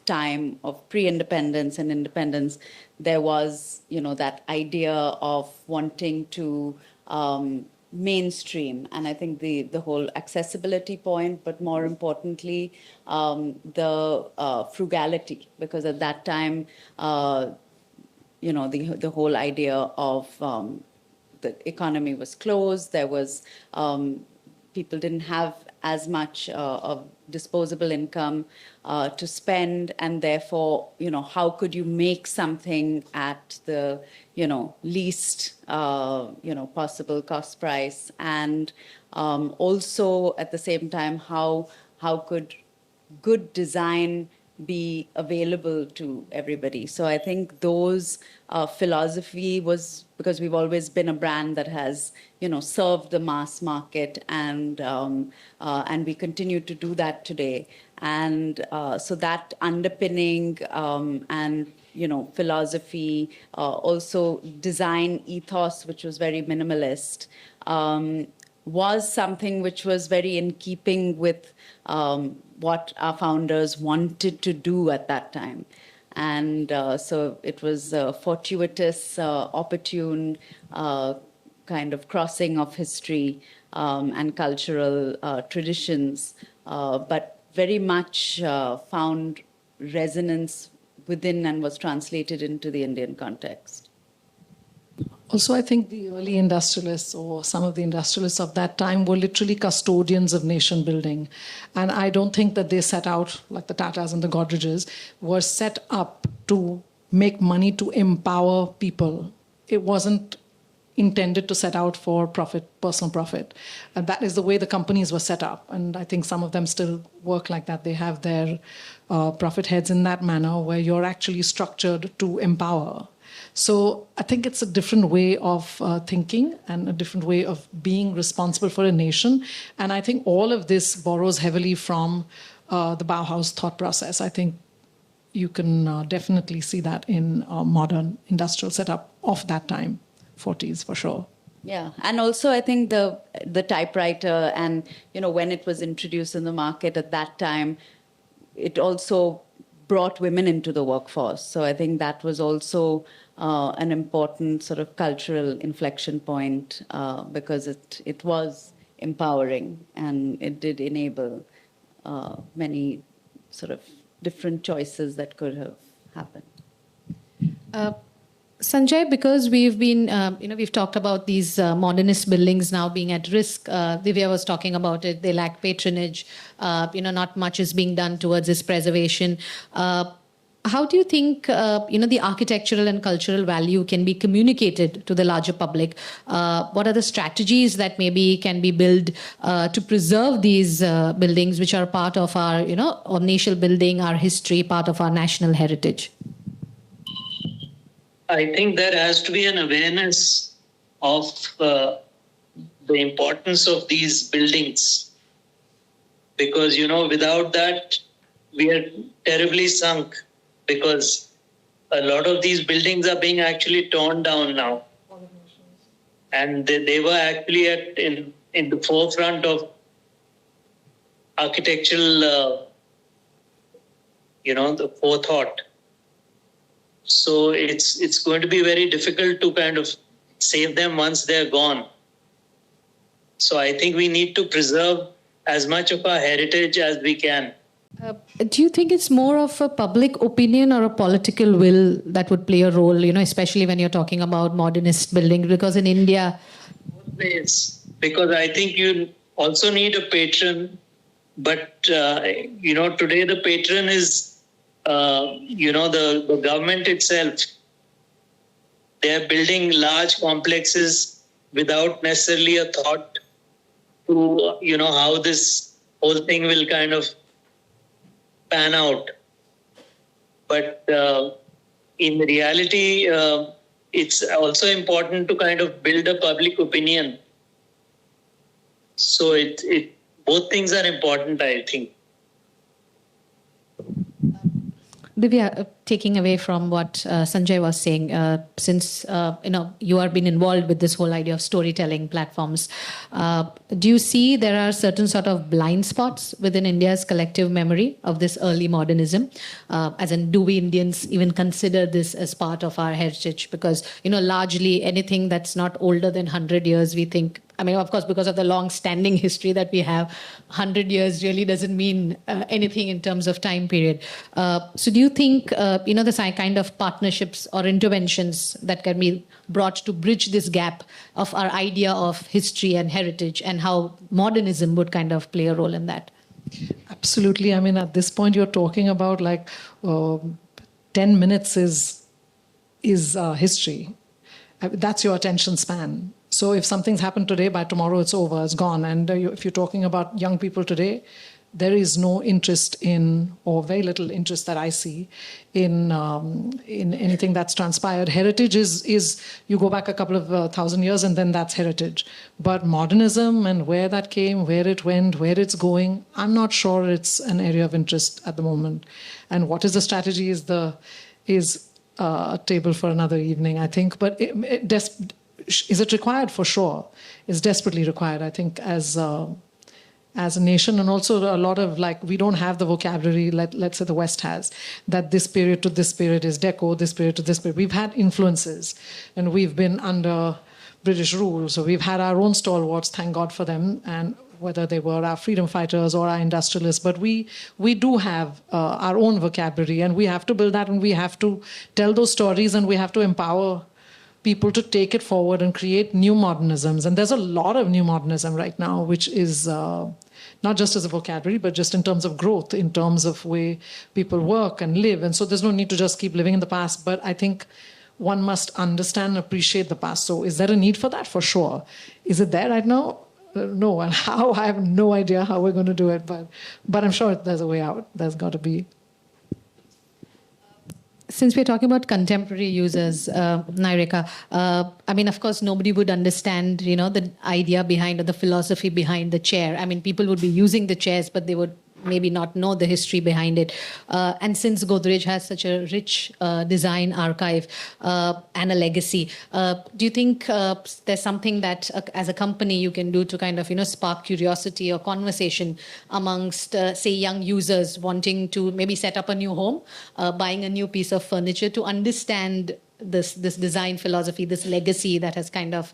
S5: time of pre-independence and independence, there was that idea of wanting to mainstream, and I think the whole accessibility point, but more importantly, the frugality, because at that time, the whole idea of the economy was closed. There was people didn't have as much of disposable income to spend, and therefore, how could you make something at the, least, possible cost price, and also at the same time, how could good design be available to everybody? So I think those philosophy was, because we've always been a brand that has, served the mass market, and we continue to do that today. And so that underpinning and philosophy, also design ethos, which was very minimalist, was something which was very in keeping with what our founders wanted to do at that time. And so it was a fortuitous, opportune kind of crossing of history and cultural traditions, but very much found resonance within and was translated into the Indian context.
S3: Also, I think the early industrialists, or some of the industrialists of that time, were literally custodians of nation building. And I don't think that they set out, like the Tatas and the Godrejes, were set up to make money to empower people. It wasn't intended to set out for profit, personal profit. And that is the way the companies were set up. And I think some of them still work like that. They have their profit heads in that manner, where you're actually structured to empower. So I think it's a different way of thinking and a different way of being responsible for a nation. And I think all of this borrows heavily from the Bauhaus thought process. I think you can definitely see that in a modern industrial setup of that time, 40s for sure.
S5: Yeah, and also I think the typewriter, and when it was introduced in the market at that time, it also brought women into the workforce. So I think that was also an important sort of cultural inflection point, because it was empowering, and it did enable many sort of different choices that could have happened.
S2: Sanjay, because we've been, we've talked about these modernist buildings now being at risk. Divya was talking about it. They lack patronage. Not much is being done towards its preservation. How do you think, the architectural and cultural value can be communicated to the larger public? What are the strategies that maybe can be built to preserve these buildings, which are part of our, our national building, our history, part of our national heritage?
S4: I think there has to be an awareness of the importance of these buildings. Because, without that, we are terribly sunk. Because a lot of these buildings are being actually torn down now. And they were actually in the forefront of architectural, the forethought. So it's going to be very difficult to kind of save them once they're gone. So I think we need to preserve as much of our heritage as we can.
S2: Do you think it's more of a public opinion or a political will that would play a role, especially when you're talking about modernist buildings? Because in India...
S4: Because I think you also need a patron. But, today the patron is... the government itself. They're building large complexes without necessarily a thought to, how this whole thing will kind of pan out. But in reality, it's also important to kind of build a public opinion. So both things are important, I think.
S2: Divya, taking away from what Sanjay was saying, since you have been involved with this whole idea of storytelling platforms, do you see there are certain sort of blind spots within India's collective memory of this early modernism? As in, do we Indians even consider this as part of our heritage? Because largely anything that's not older than 100 years, we think. I mean, of course, because of the long-standing history that we have, 100 years really doesn't mean anything in terms of time period. So do you think, the kind of partnerships or interventions that can be brought to bridge this gap of our idea of history and heritage, and how modernism would kind of play a role in that?
S3: Absolutely. I mean, at this point, you're talking about 10 minutes is history. That's your attention span. So if something's happened today, by tomorrow it's over, it's gone. And if you're talking about young people today, there is no interest in, or very little interest that I see in anything that's transpired. Heritage is you go back a couple of thousand years and then that's heritage. But modernism and where that came, where it went, where it's going, I'm not sure it's an area of interest at the moment. And what is the strategy is a table for another evening, I think. But is it required? For sure. It's desperately required, I think, as a nation. And also a lot of, we don't have the vocabulary, let's say the West has, that this period to this period is Deco, this period to this period. We've had influences, and we've been under British rule. So we've had our own stalwarts, thank God for them, and whether they were our freedom fighters or our industrialists. But we do have our own vocabulary, and we have to build that, and we have to tell those stories, and we have to empower people to take it forward and create new modernisms. And there's a lot of new modernism right now, which is not just as a vocabulary, but just in terms of growth, in terms of way people work and live. And so there's no need to just keep living in the past. But I think one must understand and appreciate the past. So is there a need for that? For sure. Is it there right now? No. And how? I have no idea how we're going to do it. But I'm sure there's a way out. There's got to be.
S2: Since we're talking about contemporary users, Nyrika, I mean, of course, nobody would understand, the idea behind or the philosophy behind the chair. I mean, people would be using the chairs, but they would maybe not know the history behind it. And since Godrej has such a rich design archive and a legacy, do you think there's something that as a company you can do to kind of, spark curiosity or conversation amongst, say, young users wanting to maybe set up a new home, buying a new piece of furniture, to understand this design philosophy, this legacy that has kind of,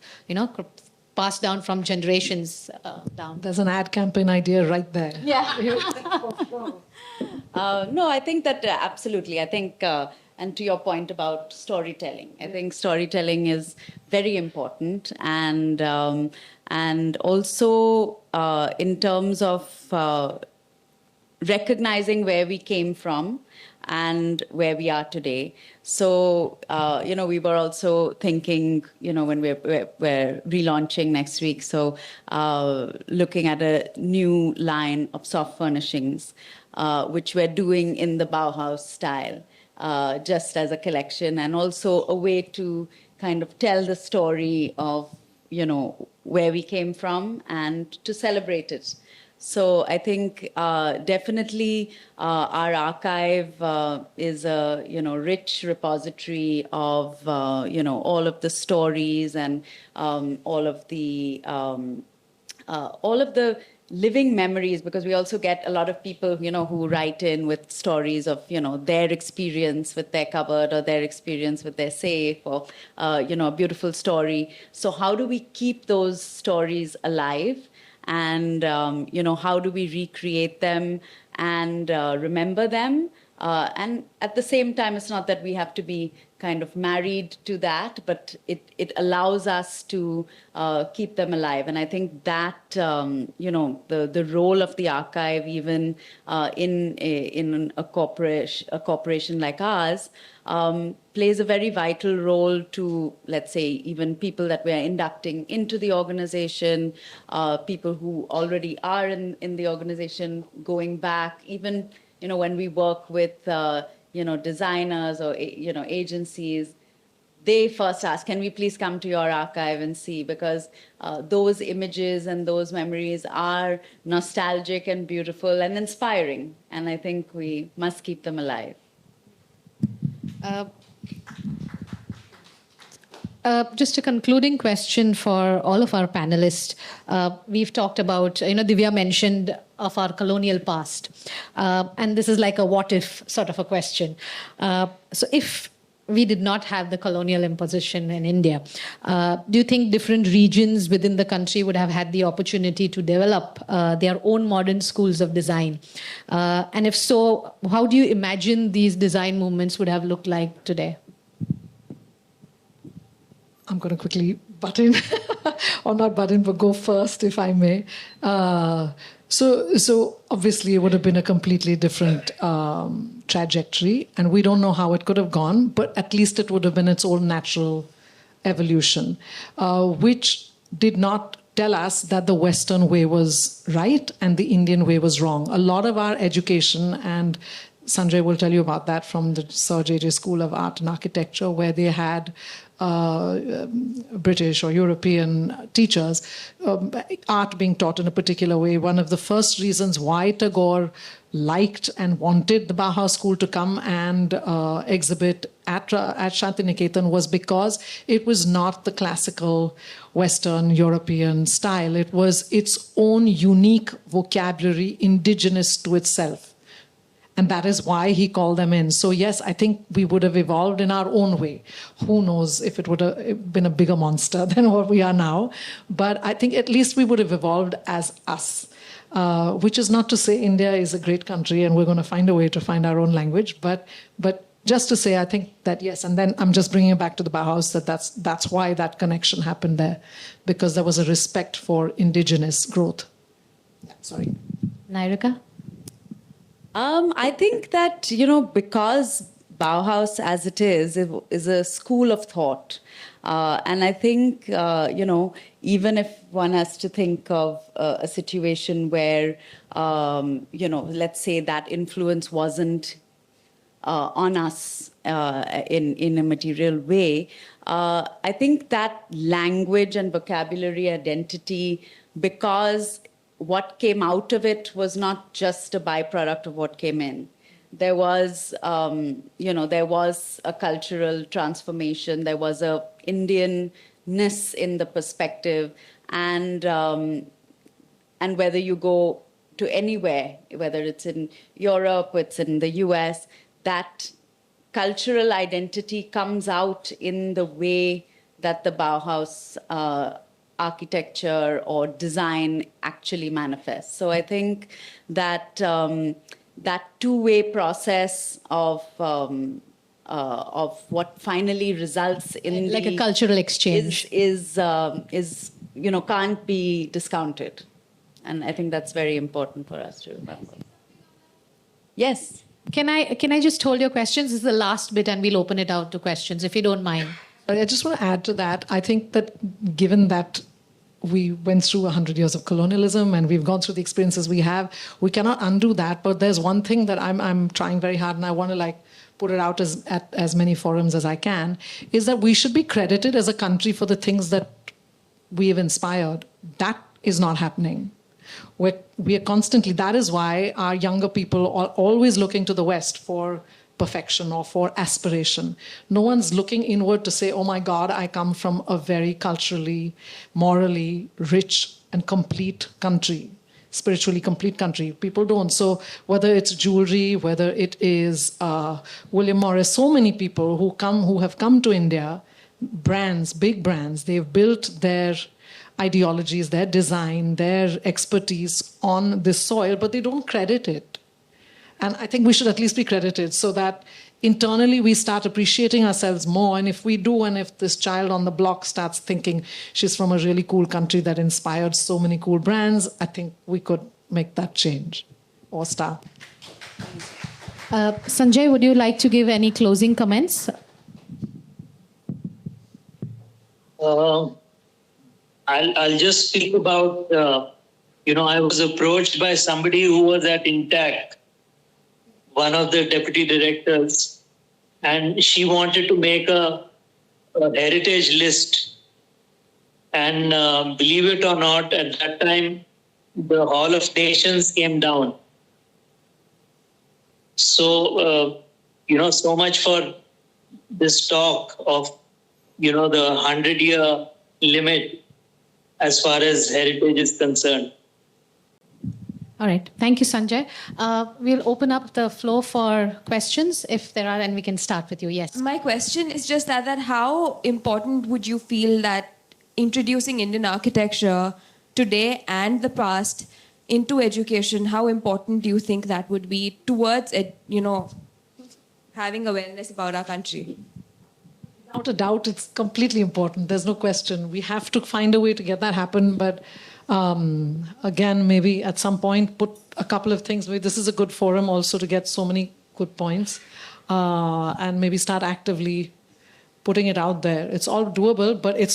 S2: passed down from generations down?
S3: There's an ad campaign idea right there.
S2: Yeah.
S5: No, I think that absolutely. I think, and to your point about storytelling, I think storytelling is very important, and also in terms of recognizing where we came from and where we are today. So, we were also thinking, when we're relaunching next week, so looking at a new line of soft furnishings, which we're doing in the Bauhaus style, just as a collection, and also a way to kind of tell the story of, where we came from and to celebrate it. So I think definitely our archive is a rich repository of all of the stories and all of the living memories, because we also get a lot of people who write in with stories of their experience with their cupboard or their experience with their safe, or a beautiful story. So how do we keep those stories alive? And how do we recreate them and remember them? And at the same time, it's not that we have to be kind of married to that, but it allows us to keep them alive. And I think that the role of the archive, even in a corporation like ours, plays a very vital role to, let's say, even people that we're inducting into the organization, people who already are in the organization, going back, even when we work with designers or agencies, they first ask, can we please come to your archive and see? Because those images and those memories are nostalgic and beautiful and inspiring. And I think we must keep them alive.
S2: Just a concluding question for all of our panelists. We've talked about, Divya mentioned of our colonial past. And this is like a what if sort of a question. So if we did not have the colonial imposition in India, do you think different regions within the country would have had the opportunity to develop their own modern schools of design? And if so, how do you imagine these design movements would have looked like today?
S3: I'm going to quickly butt in, or not butt in, but go first, if I may. So obviously, it would have been a completely different trajectory, and we don't know how it could have gone, but at least it would have been its own natural evolution, which did not tell us that the Western way was right and the Indian way was wrong. A lot of our education, and Sanjay will tell you about that from the Sir J.J. School of Art and Architecture, where they had British or European teachers, art being taught in a particular way. One of the first reasons why Tagore liked and wanted the Bauhaus School to come and exhibit at Shantiniketan was because it was not the classical Western European style. It was its own unique vocabulary, indigenous to itself. And that is why he called them in. So yes, I think we would have evolved in our own way. Who knows if it would have been a bigger monster than what we are now. But I think at least we would have evolved as us. Which is not to say India is a great country and we're going to find a way to find our own language. But just to say, I think that yes. And then I'm just bringing it back to the Bauhaus, that's why that connection happened there. Because there was a respect for indigenous growth. Sorry.
S2: Nyrika?
S5: I think that, because Bauhaus as it is a school of thought. And I think, even if one has to think of a situation where, let's say that influence wasn't on us in a material way, I think that language and vocabulary identity, because what came out of it was not just a byproduct of what came in. There was, there was a cultural transformation. There was a Indianness in the perspective, and whether you go to anywhere, whether it's in Europe, it's in the US, that cultural identity comes out in the way that the Bauhaus architecture or design actually manifests. So I think that that two-way process of what finally results in
S2: Like a cultural exchange.
S5: is can't be discounted, and I think that's very important for us to remember. Yes.
S2: Can I just hold your questions? This is the last bit, and we'll open it out to questions, if you don't mind.
S3: I just want to add to that. I think that given that we went through 100 years of colonialism and we've gone through the experiences we have, we cannot undo that. But there's one thing that I'm trying very hard, and I want to put it out at as many forums as I can, is that we should be credited as a country for the things that we have inspired. That is not happening. We are constantly, that is why our younger people are always looking to the West for perfection or for aspiration. No one's looking inward to say, oh my God, I come from a very culturally, morally rich and complete country, spiritually complete country. People don't. So whether it's jewelry, whether it is William Morris, so many people who have come to India, brands, big brands, they've built their ideologies, their design, their expertise on this soil, but they don't credit it. And I think we should at least be credited so that internally we start appreciating ourselves more. And if we do, and if this child on the block starts thinking she's from a really cool country that inspired so many cool brands, I think we could make that change or start.
S2: Sanjay, would you like to give any closing comments?
S4: I'll just speak about, I was approached by somebody who was at Intact, one of the deputy directors, and she wanted to make a heritage list. And believe it or not, at that time, the Hall of Nations came down. So, so much for this talk of, the 100-year limit as far as heritage is concerned.
S2: All right. Thank you, Sanjay. We'll open up the floor for questions if there are, and we can start with you. Yes.
S6: My question is just that how important would you feel that introducing Indian architecture today and the past into education, how important do you think that would be towards, having awareness about our country?
S3: Without a doubt, it's completely important. There's no question. We have to find a way to get that happen. But again, maybe at some point, put a couple of things. This is a good forum also to get so many good points. And maybe start actively putting it out there. It's all doable, but it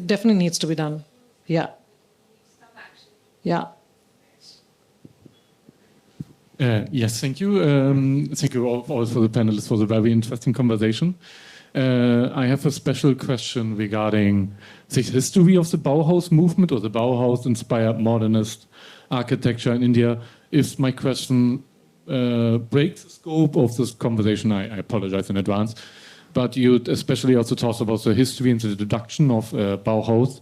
S3: definitely needs to be done. Yeah. Yeah.
S7: Yes, thank you. Thank you all for the panelists for the very interesting conversation. I have a special question regarding the history of the Bauhaus movement or the Bauhaus-inspired modernist architecture in India. If my question breaks the scope of this conversation, I apologize in advance. But you especially also talked about the history and the introduction of Bauhaus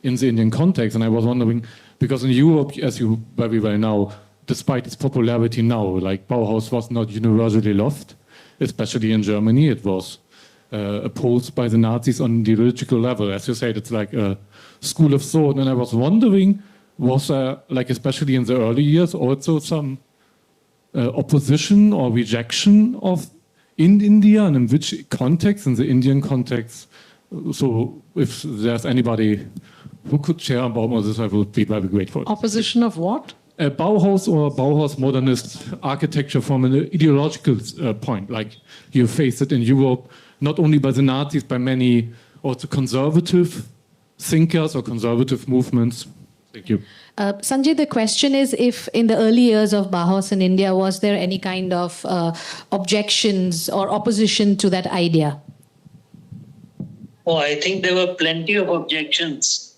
S7: in the Indian context. And I was wondering, because in Europe, as you very well know, despite its popularity now, like Bauhaus was not universally loved, especially in Germany. It was opposed by the Nazis on the ideological level. As you said, it's like a school of thought. And I was wondering, was there, especially in the early years, also some opposition or rejection in India, and in which context, in the Indian context? So if there's anybody who could share about this, I would be very grateful.
S3: Opposition of what?
S7: Bauhaus or Bauhaus modernist architecture from an ideological point, like you face it in Europe, not only by the Nazis, by many also conservative thinkers or conservative movements. Thank you.
S2: Sanjay, the question is if in the early years of Bauhaus in India, was there any kind of objections or opposition to that idea?
S4: Oh, I think there were plenty of objections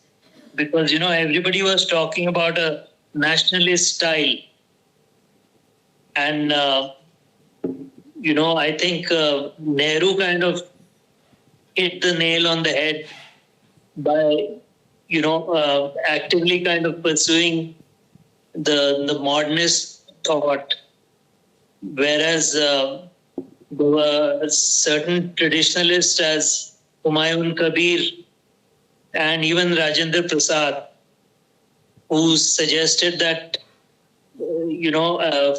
S4: because, everybody was talking about a nationalist style. And, I think Nehru kind of hit the nail on the head by, actively kind of pursuing the modernist thought. Whereas there were certain traditionalists as Humayun Kabir and even Rajendra Prasad, who suggested that,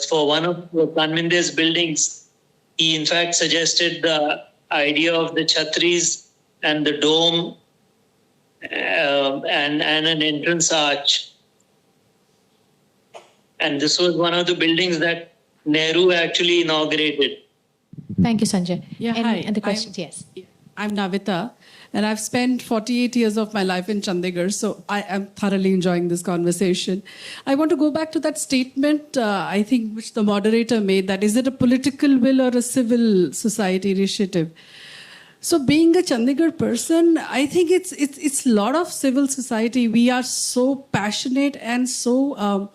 S4: for one of Kanvinde's buildings, he in fact suggested the idea of the chhatris and the dome and an entrance arch. And this was one of the buildings that Nehru actually inaugurated.
S2: Thank you, Sanjay.
S8: Yeah,
S2: and,
S8: hi.
S2: And the questions, yes.
S8: I'm Navita, and I've spent 48 years of my life in Chandigarh, so I am thoroughly enjoying this conversation. I want to go back to that statement, I think, which the moderator made, that is it a political will or a civil society initiative? So being a Chandigarh person, I think it's a lot of civil society. We are so passionate and so,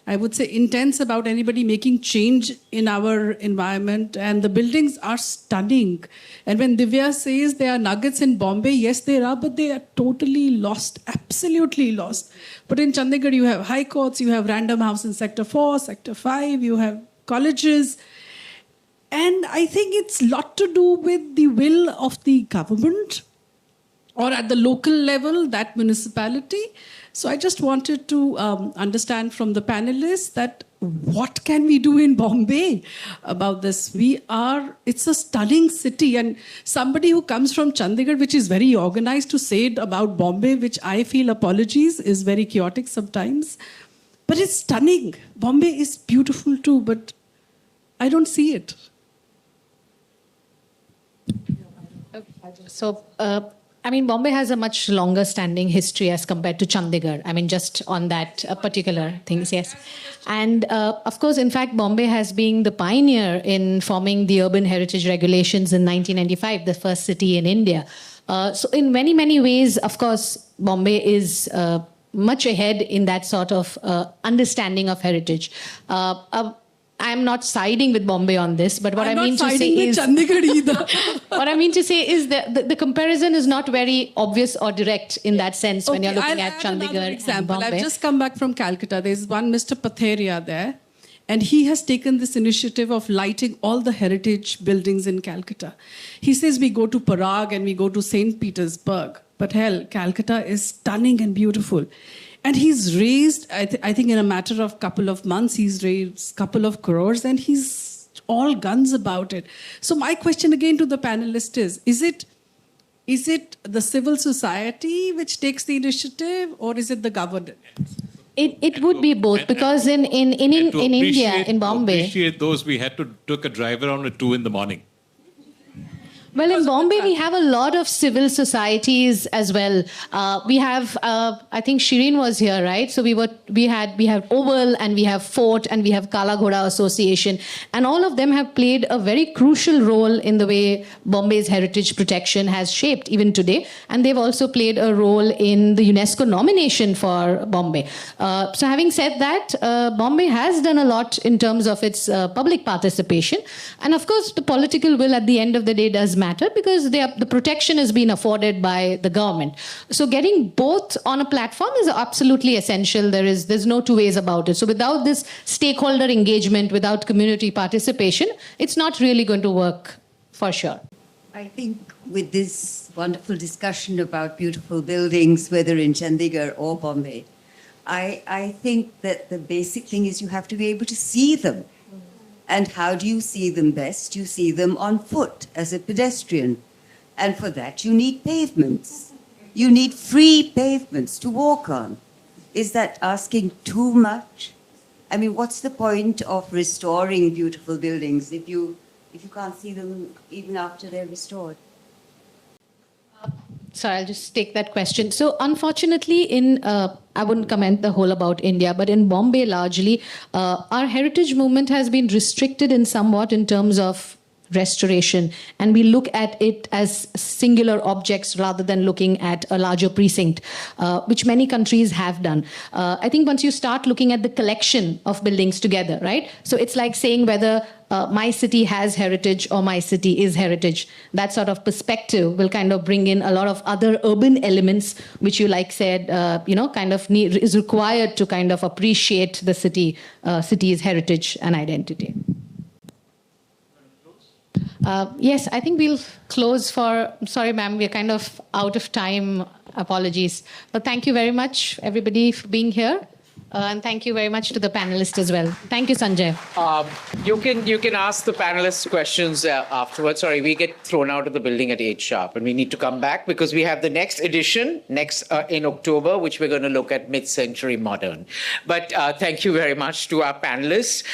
S8: I would say, intense about anybody making change in our environment. And the buildings are stunning. And when Divya says there are nuggets in Bombay, yes, there are, but they are totally lost, absolutely lost. But in Chandigarh, you have high courts, you have Random House in Sector 4, Sector 5, you have colleges. And I think it's a lot to do with the will of the government or at the local level, that municipality. So I just wanted to understand from the panelists that what can we do in Bombay about this? It's a stunning city, and somebody who comes from Chandigarh, which is very organized, to say it about Bombay, which I feel, apologies, is very chaotic sometimes. But it's stunning. Bombay is beautiful too, but I don't see it.
S2: So, Bombay has a much longer standing history as compared to Chandigarh. Just on that particular things, yes. And of course, in fact, Bombay has been the pioneer in forming the urban heritage regulations in 1995, the first city in India. So in many, many ways, of course, Bombay is much ahead in that sort of understanding of heritage. I'm not siding with Bombay on this, but what I mean to say is
S8: Chandigarh either.
S2: what I mean to say is that the comparison is not very obvious or direct in that sense when you're looking at Chandigarh and Bombay.
S8: I've just come back from Calcutta. There's one Mr. Patheria there, and he has taken this initiative of lighting all the heritage buildings in Calcutta. He says we go to Prague and we go to St. Petersburg, but hell, Calcutta is stunning and beautiful. And he's raised, I think in a matter of couple of months, he's raised a couple of crores, and he's all guns about it. So my question again to the panelists is it the civil society which takes the initiative, or is it the government?
S2: It would be both, because in India, in Bombay...
S9: To appreciate those, we had to took a drive around at 2 a.m.
S2: Well, in Bombay, we have a lot of civil societies as well. We have, I think Shireen was here, right? So we have Oval, and we have Fort, and we have Kala Ghoda Association, and all of them have played a very crucial role in the way Bombay's heritage protection has shaped even today. And they've also played a role in the UNESCO nomination for Bombay. So having said that, Bombay has done a lot in terms of its public participation. And of course, the political will at the end of the day does matter, because the protection has been afforded by the government. So getting both on a platform is absolutely essential. There's no two ways about it. So without this stakeholder engagement, without community participation, it's not really going to work for sure.
S10: I think with this wonderful discussion about beautiful buildings, whether in Chandigarh or Bombay, I think that the basic thing is you have to be able to see them. And how do you see them best? You see them on foot as a pedestrian. And for that, you need pavements. You need free pavements to walk on. Is that asking too much? What's the point of restoring beautiful buildings if you can't see them even after they're restored?
S2: So I'll just take that question. So unfortunately, I wouldn't comment the whole about India, but in Bombay largely, our heritage movement has been restricted in somewhat in terms of restoration, and we look at it as singular objects rather than looking at a larger precinct, which many countries have done. I think once you start looking at the collection of buildings together, right? So it's like saying whether my city has heritage or my city is heritage. That sort of perspective will kind of bring in a lot of other urban elements, which you said, is required to kind of appreciate the city's heritage and identity. Yes, I think we'll close sorry, ma'am, we're kind of out of time. Apologies. But thank you very much, everybody, for being here. And thank you very much to the panelists as well. Thank you, Sanjay.
S1: You can ask the panelists questions afterwards. Sorry, we get thrown out of the building at 8 sharp, and we need to come back because we have the next edition in October, which we're going to look at mid-century modern. But thank you very much to our panelists.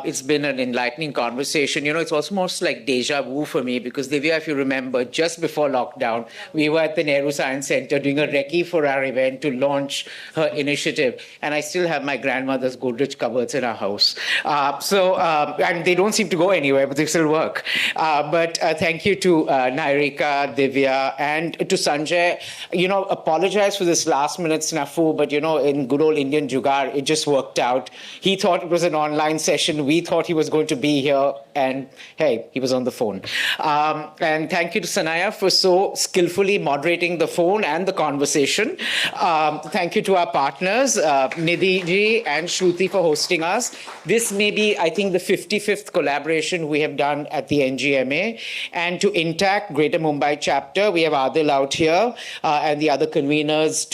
S1: It's been an enlightening conversation. You know, it's almost like deja vu for me because, Divya, if you remember, just before lockdown, we were at the Nehru Science Center doing a recce for our event to launch her initiative. And I still have my grandmother's Godrej cupboards in our house. And they don't seem to go anywhere, but they still work. But thank you to Nyrika, Divya, and to Sanjay. You know, apologize for this last minute snafu, but, you know, in good old Indian jugaad, it just worked out. He thought it was an online session. We thought he was going to be here. And hey, he was on the phone. And thank you to Sanaya for so skillfully moderating the phone and the conversation. Thank you to our partners, Nidhi ji and Shruti, for hosting us. This may be, I think, the 55th collaboration we have done at the NGMA. And to Intact, Greater Mumbai chapter, we have Adil out here and the other conveners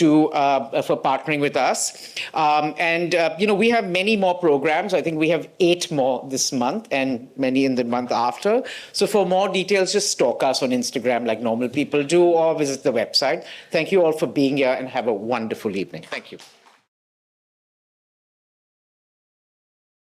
S1: for partnering with us. You know, we have many more programs. I think we have 8 more this month and many in the month after. So for more details, just stalk us on Instagram like normal people do or visit the website. Thank you all for being here and have a wonderful evening. Thank you.